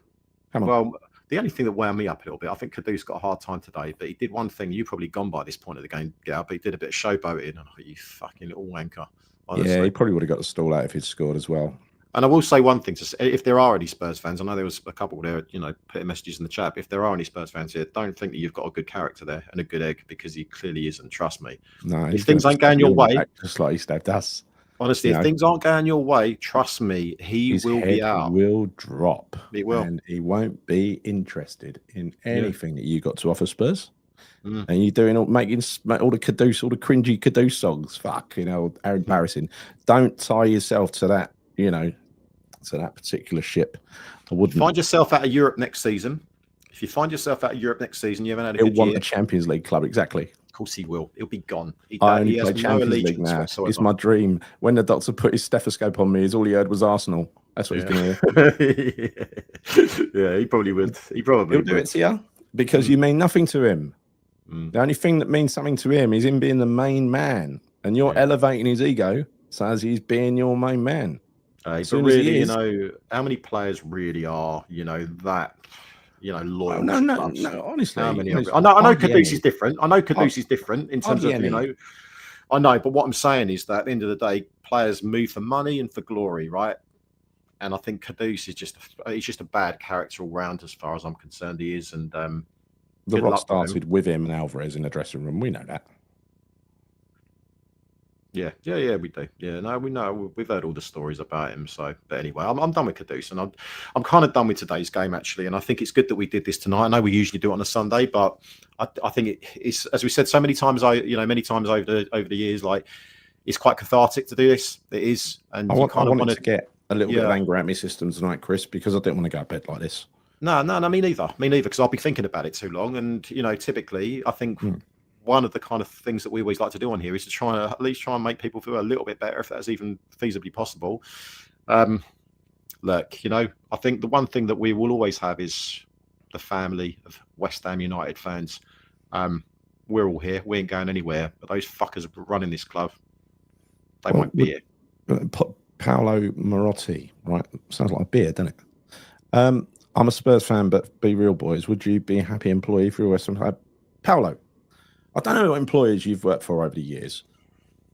[SPEAKER 1] Come on.
[SPEAKER 2] Well, the only thing that wound me up a little bit, I think Kudus got a hard time today, but he did one thing. You've probably gone by this point of the game, Gal, but he did a bit of showboating. And you fucking little wanker. Honestly.
[SPEAKER 1] Yeah, he probably would have got the stall out if he'd scored as well.
[SPEAKER 2] And I will say one thing: if there are any Spurs fans, I know there was a couple there, you know, putting messages in the chat. But if there are any Spurs fans here, don't think that you've got a good character there and a good egg, because he clearly isn't. Trust me.
[SPEAKER 1] No,
[SPEAKER 2] if things ain't going your way,
[SPEAKER 1] just like he stabbed us.
[SPEAKER 2] Honestly, if things aren't going your way, trust me, his will be out.
[SPEAKER 1] Will drop.
[SPEAKER 2] It will,
[SPEAKER 1] and he won't be interested in anything that you got to offer, Spurs. And you're doing making all the Kudus, all the cringy Kudus songs. Fuck, you know, are embarrassing. Don't tie yourself to that, you know, to that particular ship. I wouldn't.
[SPEAKER 2] Find yourself out of Europe next season. If you find yourself out of Europe next season, you haven't had a good
[SPEAKER 1] He'll want
[SPEAKER 2] year.
[SPEAKER 1] the Champions League club, exactly.
[SPEAKER 2] Of course he will. He'll be gone.
[SPEAKER 1] I only play Champions League now. It's my dream. When the doctor put his stethoscope on me, all he heard was Arsenal. That's what he's going to
[SPEAKER 2] hear. Yeah, he probably would. He'll
[SPEAKER 1] do it to you because you mean nothing to him. The only thing that means something to him is him being the main man, and you're elevating his ego so as he's being your main man.
[SPEAKER 2] But really, you know, how many players really are, you know, that, you know, loyal?
[SPEAKER 1] No. Honestly,
[SPEAKER 2] how many? I know Kudus is different. I know Kudus is different in terms of, you know. I know, but what I'm saying is that at the end of the day, players move for money and for glory, right? And I think Kudus is just a bad character all round, as far as I'm concerned. He is, and
[SPEAKER 1] the rot started with him and Alvarez in the dressing room. We know that.
[SPEAKER 2] Yeah, we do. Yeah, no, we know. We've heard all the stories about him. So, but anyway, I'm done with Kudus, and I'm kind of done with today's game actually. And I think it's good that we did this tonight. I know we usually do it on a Sunday, but I think it's, as we said so many times, many times over the years, like it's quite cathartic to do this. It is, and
[SPEAKER 1] I wanted to get a little bit of anger at my system tonight, Chris, because I didn't want to go to bed like this.
[SPEAKER 2] No, me neither, because I'll be thinking about it too long. And typically, I think. One of the kind of things that we always like to do on here is to at least try and make people feel a little bit better, if that's even feasibly possible. Look, I think the one thing that we will always have is the family of West Ham United fans. We're all here. We ain't going anywhere. But those fuckers running this club, they won't be here.
[SPEAKER 1] Paolo Marotti, right? Sounds like a beer, doesn't it? I'm a Spurs fan, but be real, boys. Would you be a happy employee if you were West Ham? Paolo, I don't know what employers you've worked for over the years,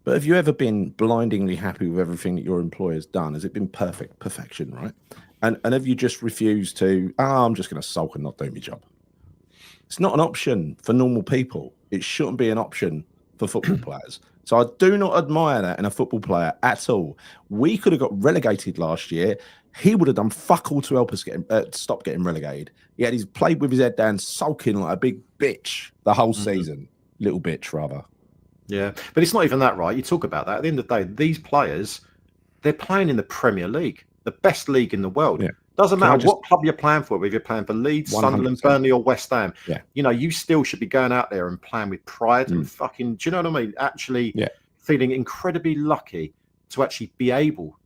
[SPEAKER 1] but have you ever been blindingly happy with everything that your employer's done? Has it been perfection, right? And have you just refused to, I'm just going to sulk and not do my job? It's not an option for normal people. It shouldn't be an option for football players. So I do not admire that in a football player at all. We could have got relegated last year. He would have done fuck all to help us stop getting relegated. He's played with his head down, sulking like a big bitch the whole season. Little bitch, rather.
[SPEAKER 2] Yeah, but it's not even that, right? You talk about that. At the end of the day, these players, they're playing in the Premier League, the best league in the world. Yeah. Doesn't matter what club you're playing for, whether you're playing for Leeds, 100%. Sunderland, Burnley, or West Ham.
[SPEAKER 1] Yeah.
[SPEAKER 2] You still should be going out there and playing with pride and fucking, do you know what I mean? Actually feeling incredibly lucky to actually be able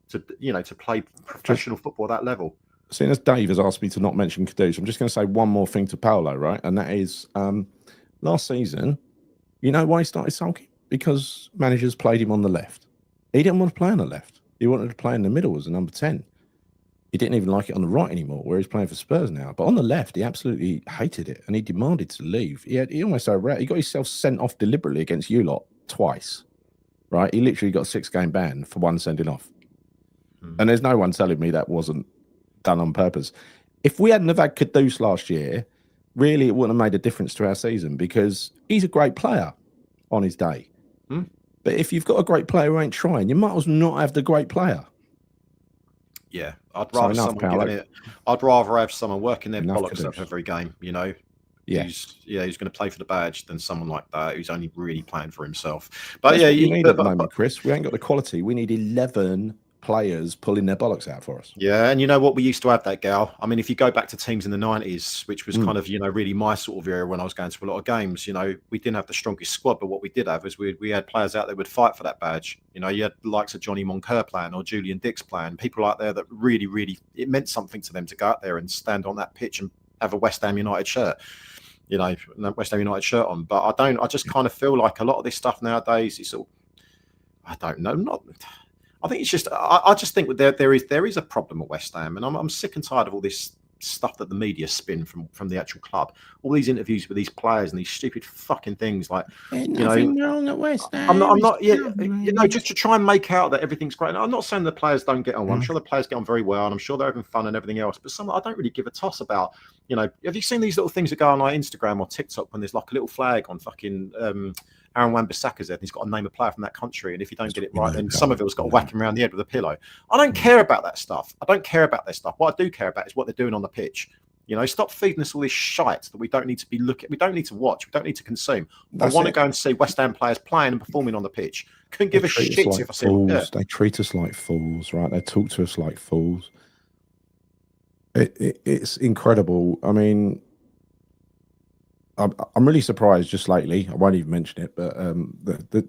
[SPEAKER 2] to, to play professional football at that level.
[SPEAKER 1] Seeing as Dave has asked me to not mention Kudus, I'm just going to say one more thing to Paolo, right? And that is, last season, you know why he started sulking? Because managers played him on the left. He didn't want to play on the left. He wanted to play in the middle as a number 10. He didn't even like it on the right anymore, where he's playing for Spurs now. But on the left, he absolutely hated it, and he demanded to leave. He almost he got himself sent off deliberately against you lot twice, right? He literally got a 6-game ban for one sending off. And there's no one telling me that wasn't done on purpose. If we hadn't have had Kudus last year, really, it wouldn't have made a difference to our season, because he's a great player on his day. But if you've got a great player who ain't trying, you might as well not have the great player.
[SPEAKER 2] Yeah, I'd rather have someone working their bollocks up every game, who's going to play for the badge, than someone like that who's only really playing for himself. But
[SPEAKER 1] you need at the moment, Chris. We ain't got the quality. We need 11 players pulling their bollocks out for us.
[SPEAKER 2] Yeah, and you know what? We used to have that, Gal. I mean, if you go back to teams in the 90s, which was kind of, really my sort of era when I was going to a lot of games, we didn't have the strongest squad, but what we did have is we had players out there who would fight for that badge. You had the likes of Johnny Moncur playing, or Julian Dix playing, people out there that really, really, it meant something to them to go out there and stand on that pitch and have a West Ham United shirt. West Ham United shirt on. But I just kind of feel like a lot of this stuff nowadays is all, I don't know, I think it's just, I just think there is a problem at West Ham, and I'm sick and tired of all this stuff that the media spin from the actual club. All these interviews with these players and these stupid fucking things, like,
[SPEAKER 1] nothing wrong at West Ham.
[SPEAKER 2] I'm not, just to try and make out that everything's great. And I'm not saying the players don't get on. I'm sure the players get on very well, and I'm sure they're having fun and everything else. But I don't really give a toss about. Have you seen these little things that go on like Instagram or TikTok when there's like a little flag on fucking Aaron Wan-Bissaka's head, and he's got to name a player from that country, and if you don't get it right, then Somerville's got to whack him around the head with a pillow. I don't care about that stuff. I don't care about their stuff. What I do care about is what they're doing on the pitch. Stop feeding us all this shite that we don't need to be looking. We don't need to watch. We don't need to consume. I want to go and see West Ham players playing and performing on the pitch. Couldn't give a shit if I see them. Yeah.
[SPEAKER 1] They treat us like fools, right? They talk to us like fools. It's incredible. I mean, I'm really surprised just lately. I won't even mention it, but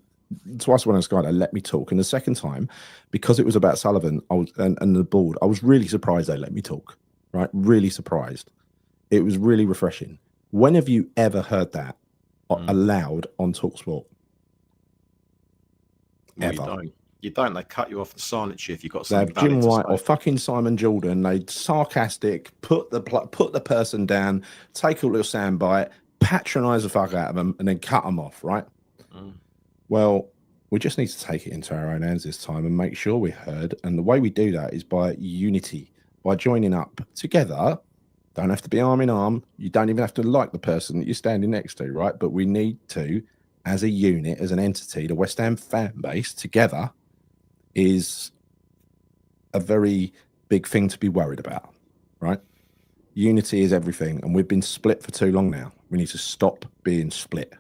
[SPEAKER 1] twice when I was going, they let me talk. And the second time, because it was about Sullivan, and the board, I was really surprised they let me talk. Right, really surprised. It was really refreshing. When have you ever heard that aloud on TalkSport?
[SPEAKER 2] Ever? You don't. They cut you off and silence you if you've got something.
[SPEAKER 1] They have Jim White or fucking Simon Jordan. They sarcastic, put the person down, take a little soundbite, patronise the fuck out of them, and then cut them off. Right. Well, we just need to take it into our own hands this time and make sure we're heard. And the way we do that is by unity, by joining up together. Don't have to be arm in arm. You don't even have to like the person that you're standing next to, right? But we need to, as a unit, as an entity, the West Ham fan base together is a very big thing to be worried about, right? Unity is everything, and we've been split for too long now. We need to stop being split.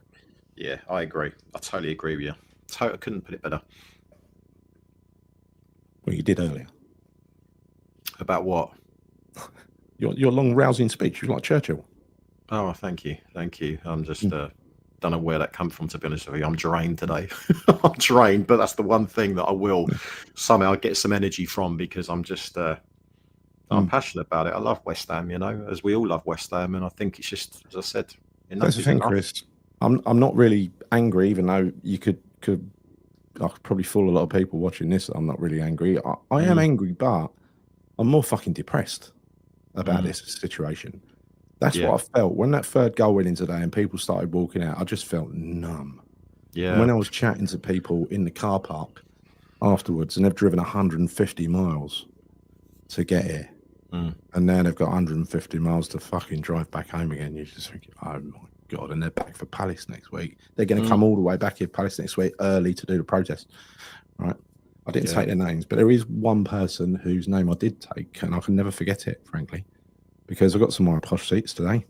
[SPEAKER 2] Yeah, I agree. I totally agree with you. I couldn't put it better.
[SPEAKER 1] Well, you did earlier.
[SPEAKER 2] About what?
[SPEAKER 1] Your long rousing speech. You're like Churchill.
[SPEAKER 2] Oh, thank you. Thank you. I'm just don't know where that come from, to be honest with you. I'm drained today. I'm drained, but that's the one thing that I will somehow get some energy from, because I'm just I'm passionate about it. I love West Ham, you know, as we all love West Ham, and I think it's just, as I said,
[SPEAKER 1] That's the thing, Chris. I'm not really angry, even though you could I could probably fool a lot of people watching this. I'm not really angry. I am angry, but I'm more fucking depressed about this situation. That's what I felt when that third goal went in today and people started walking out. I just felt numb. Yeah. And when I was chatting to people in the car park afterwards, and they've driven 150 miles to get here, and now they've got 150 miles to fucking drive back home again. You just think, oh my God, and they're back for Palace next week. They're going to come all the way back here, Palace next week, early to do the protest, right? I didn't take their names, but there is one person whose name I did take, and I can never forget it, frankly, because I got some more posh seats today.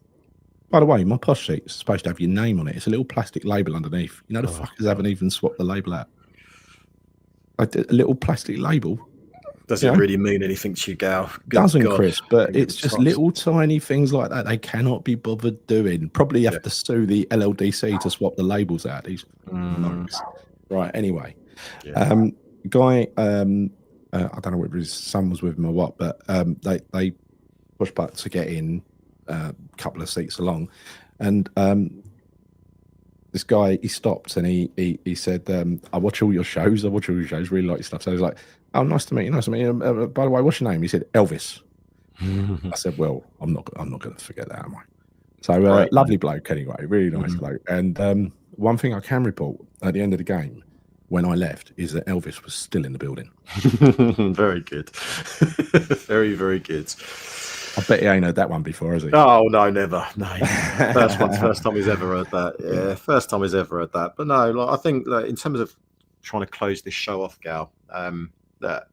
[SPEAKER 1] By the way, my posh seat is supposed to have your name on it. It's a little plastic label underneath. You know, the fuckers haven't even swapped the label out. Like a little plastic label.
[SPEAKER 2] Doesn't really mean anything to you, Gal.
[SPEAKER 1] Doesn't, Chris, but it's just little tiny things like that they cannot be bothered doing. Probably have to sue the LLDC to swap the labels out. These right, anyway. Guy, I don't know whether his son was with him or what, but they pushed back to get in a couple of seats along, and this guy, he stopped and he said, I watch all your shows, really like your stuff. So I was like, oh, nice to meet you, by the way, what's your name? He said, Elvis. I said, well, I'm not going to forget that, am I? So lovely bloke anyway, really nice bloke. And one thing I can report at the end of the game, when I left, is that Elvis was still in the building.
[SPEAKER 2] Very good. Very, very good.
[SPEAKER 1] I bet he ain't heard that one before, has he?
[SPEAKER 2] Oh, no, never. No. First time he's ever heard that. Yeah, first time he's ever heard that. But no, like, I think that in terms of trying to close this show off, Gal, that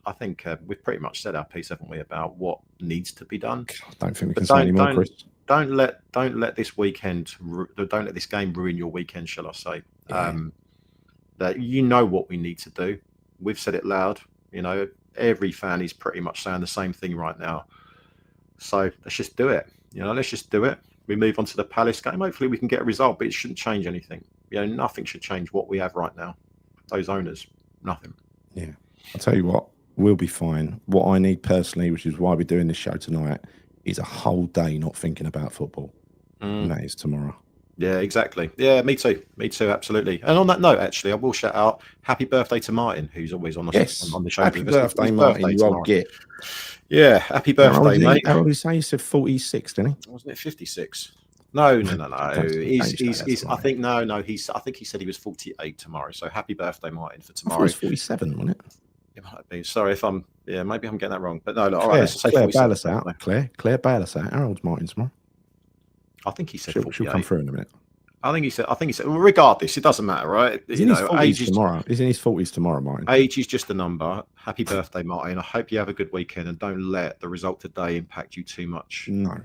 [SPEAKER 2] I think we've pretty much said our piece, haven't we, about what needs to be done.
[SPEAKER 1] I don't think we can say any more, Chris.
[SPEAKER 2] Don't let this weekend, don't let this game ruin your weekend, shall I say? That you know what we need to do. We've said it loud. You know, every fan is pretty much saying the same thing right now. So let's just do it. You know, let's just do it. We move on to the Palace game. Hopefully we can get a result, but it shouldn't change anything. You know, nothing should change what we have right now. Those owners, nothing.
[SPEAKER 1] Yeah. I'll tell you what, we'll be fine. What I need personally, which is why we're doing this show tonight, is a whole day not thinking about football. And that is tomorrow.
[SPEAKER 2] Yeah, exactly. Yeah, me too. Me too, absolutely. And on that note, actually, I will shout out happy birthday to Martin, who's always on the, on the show.
[SPEAKER 1] Happy birthday, Martin, you old git.
[SPEAKER 2] Yeah, happy birthday, mate.
[SPEAKER 1] How old did he say? He said 46, didn't he?
[SPEAKER 2] Wasn't it 56? No. He's I think I think he said he was 48 tomorrow. So happy birthday, Martin, for tomorrow.
[SPEAKER 1] It was 47, wasn't it?
[SPEAKER 2] It might be. Sorry if I'm maybe I'm getting that wrong. But no, look, all
[SPEAKER 1] right,
[SPEAKER 2] let's say
[SPEAKER 1] Claire, bail us out. Claire, bail us out. How old's Martin tomorrow?
[SPEAKER 2] I think he said
[SPEAKER 1] she'll come through in a minute.
[SPEAKER 2] I think he said. Well, regardless, it doesn't matter, right?
[SPEAKER 1] He's in his 40s tomorrow. He's in his 40s tomorrow, Martin.
[SPEAKER 2] Age is just a number. Happy birthday, Martin. I hope you have a good weekend and don't let the result today impact you too much.
[SPEAKER 1] No,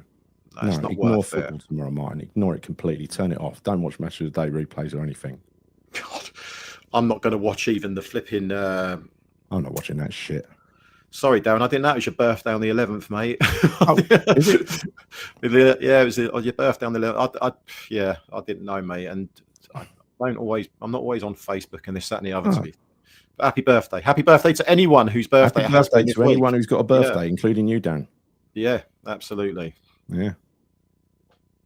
[SPEAKER 2] it's not
[SPEAKER 1] ignore
[SPEAKER 2] worth
[SPEAKER 1] football tomorrow, Martin. Ignore it completely. Turn it off. Don't watch Match of the Day replays or anything.
[SPEAKER 2] God, I'm not going to watch even the flipping.
[SPEAKER 1] I'm not watching that shit.
[SPEAKER 2] Sorry, Darren, I didn't know it was your birthday on the 11th, mate.
[SPEAKER 1] Oh, is it?
[SPEAKER 2] Yeah, it was on your birthday on the 11th. I didn't know, mate. And I'm not always on Facebook and this, that, and the other. But happy birthday. Happy birthday to anyone whose birthday
[SPEAKER 1] Happy birthday to anyone who's got a birthday, including you, Dan.
[SPEAKER 2] Yeah, absolutely.
[SPEAKER 1] Yeah.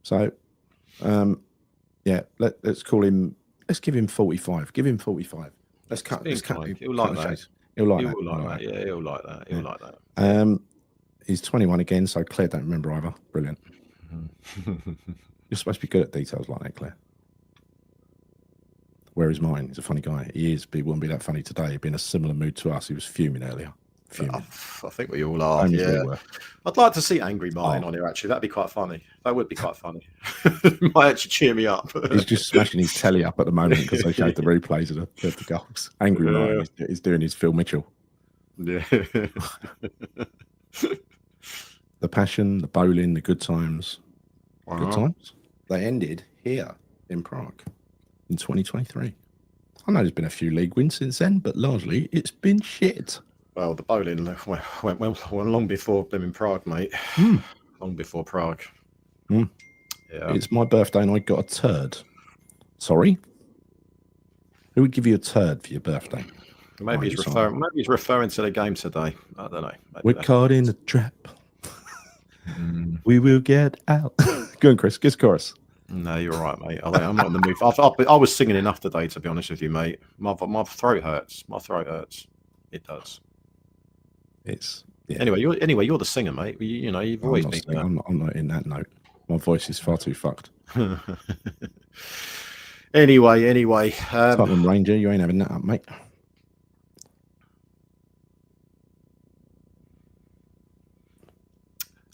[SPEAKER 1] So, let's call him, let's give him 45. Give him 45. Let's cut.
[SPEAKER 2] He'll like that.
[SPEAKER 1] He'll like
[SPEAKER 2] that. Yeah, he'll like that. He'll like that.
[SPEAKER 1] He's 21 again, so Claire don't remember either. Brilliant. You're supposed to be good at details like that, Claire. Where is mine? He's a funny guy. He is, but he wouldn't be that funny today. He'd be in a similar mood to us. He was fuming earlier. Fuming.
[SPEAKER 2] I think we all are. Yeah. I'd like to see Angry Martin on here, actually. That'd be quite funny. That would be quite funny. Might actually cheer me up.
[SPEAKER 1] He's just smashing his telly up at the moment because they showed the replays of the goals. Angry Martin is doing his Phil Mitchell.
[SPEAKER 2] Yeah.
[SPEAKER 1] The passion, the bowling, the good times.
[SPEAKER 2] Wow.
[SPEAKER 1] Good times. They ended here in Prague in 2023. I know there's been a few league wins since then, but largely it's been shit.
[SPEAKER 2] Well, the bowling went long before them in Prague, mate. Long before Prague.
[SPEAKER 1] Yeah. It's my birthday and I got a turd. Sorry? Who would give you a turd for your birthday?
[SPEAKER 2] Maybe he's referring to the game today. I don't know.
[SPEAKER 1] We're caught in the trap. We will get out. Go on, Chris. Kiss chorus.
[SPEAKER 2] No, you're all right, mate. I'm not in the mood. I was singing enough today, to be honest with you, mate. My throat hurts. My throat hurts. It does. Anyway, you're the singer, mate. You've always been there.
[SPEAKER 1] I'm not in that note. My voice is far too fucked.
[SPEAKER 2] Anyway.
[SPEAKER 1] Tottenham Ranger, you ain't having that up, mate.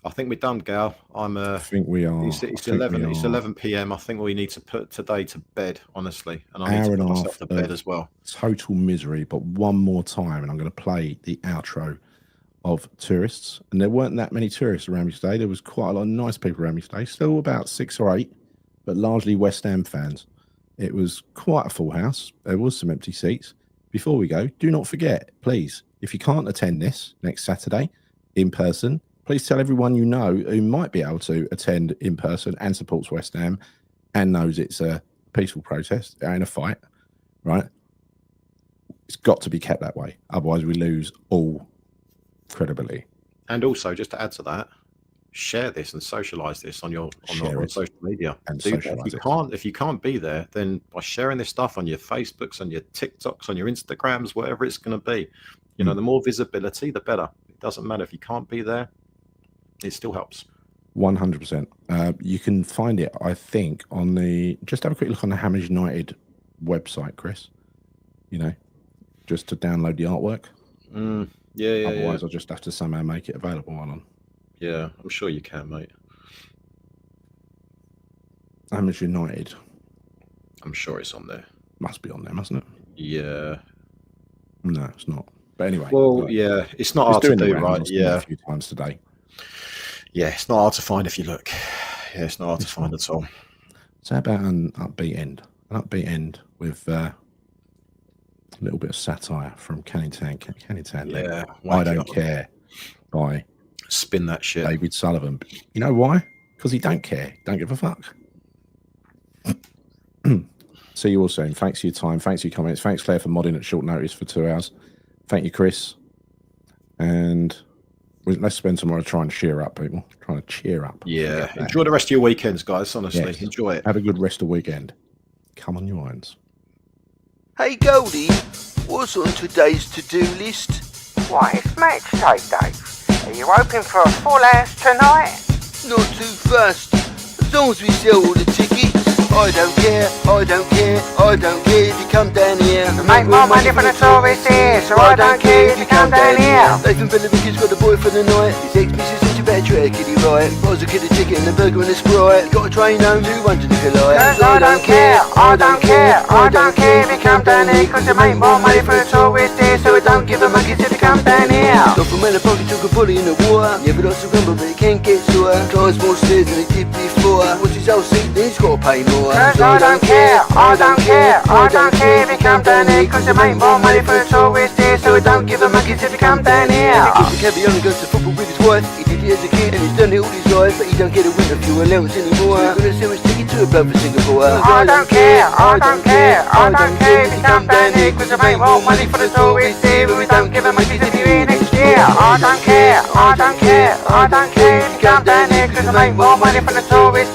[SPEAKER 2] I think we're done, Gal.
[SPEAKER 1] I think we are.
[SPEAKER 2] It's 11. It's 11 p.m. I think we need to put today to bed, honestly, and I
[SPEAKER 1] need
[SPEAKER 2] to put myself to bed as well.
[SPEAKER 1] Total misery. But one more time, and I'm going to play the outro of tourists. And there weren't that many tourists around me today. There was quite a lot of nice people around me today. Still about 6 or 8, but largely West Ham fans. It was quite a full house. There was some empty seats. Before we go, do not forget, please, if you can't attend this next Saturday in person, please tell everyone you know who might be able to attend in person and supports West Ham and knows it's a peaceful protest. It ain't a fight, right? It's got to be kept that way. Otherwise, we lose all credibility.
[SPEAKER 2] And also, just to add to that, share this and socialise this on social media.
[SPEAKER 1] And
[SPEAKER 2] if you can't be there, then by sharing this stuff on your Facebooks, on your TikToks, on your Instagrams, whatever it's going to be, the more visibility, the better. It doesn't matter if you can't be there. It still helps.
[SPEAKER 1] 100%. You can find it, I think, on just have a quick look on the Hammers United website, Chris. Just to download the artwork.
[SPEAKER 2] Yeah.
[SPEAKER 1] Otherwise, I'll just have to somehow make it available on.
[SPEAKER 2] Yeah, I'm sure you can, mate.
[SPEAKER 1] Hammers United.
[SPEAKER 2] I'm sure it's on there.
[SPEAKER 1] Must be on there, mustn't it?
[SPEAKER 2] Yeah.
[SPEAKER 1] No, it's not. But anyway.
[SPEAKER 2] Well, yeah, it's not hard to do, right? Yeah.
[SPEAKER 1] A few times today.
[SPEAKER 2] Yeah, it's not hard to find if you look. Yeah, it's not hard to find at all.
[SPEAKER 1] So how about an upbeat end? An upbeat end with a little bit of satire from Cannington.
[SPEAKER 2] Yeah.
[SPEAKER 1] I Don't Care by
[SPEAKER 2] Spin That Shit.
[SPEAKER 1] David Sullivan. You know why? Because he don't care. Don't give a fuck. See you all soon. Thanks for your time. Thanks for your comments. Thanks, Claire, for modding at short notice for 2 hours. Thank you, Chris. And let's spend tomorrow trying to cheer up, people. Trying to cheer up.
[SPEAKER 2] Yeah. Enjoy the rest of your weekends, guys. Honestly, yes. Enjoy it.
[SPEAKER 1] Have a good rest of the weekend. Come on, your irons.
[SPEAKER 3] Hey, Goldie. What's on today's to-do list?
[SPEAKER 4] Why, it's match day, Dave. Are you hoping for a full house tonight?
[SPEAKER 3] Not too fast. As long as we sell all the tickets. I don't care, I don't care, I don't care if you come down here.
[SPEAKER 4] Make more money from the tourists here, so I don't care if you come down here.
[SPEAKER 3] Nathan Billericker's got a boy for the night. His ex-missus said you better treat her kitty right. Buys a kid a ticket and a burger and a Sprite. Got a train home, 200 if you like.
[SPEAKER 4] Cause I don't care, I don't care, I don't care if you come down here. Cause you make more money from the tourists here, so I don't give a monkey if you come down here.
[SPEAKER 3] Stop from when a pocket took a bully in the water. Yeah, but lots of rumble, but he can't get sore. Climbs more stairs than he did before. What's his old seat, then he's got to pay more.
[SPEAKER 4] Cause I don't care, I don't care, I don't care if you come down here. Cause you make more money for the tourists here, so I don't give a monkey if you come down here.
[SPEAKER 3] The cabbie only goes to football with his wife. He did it as a kid and he's done it all his life. But he don't get a winter fuel allowance anymore. So he's gonna sell his ticket to a bloke for Singapore.
[SPEAKER 4] I don't care, I don't care, I don't care if you come down here. Cause you make more money for the tourists here, but we don't give a monkey if you're here next year. I don't care, I don't care, I don't care if you come down here. Cause you make more money for the tourists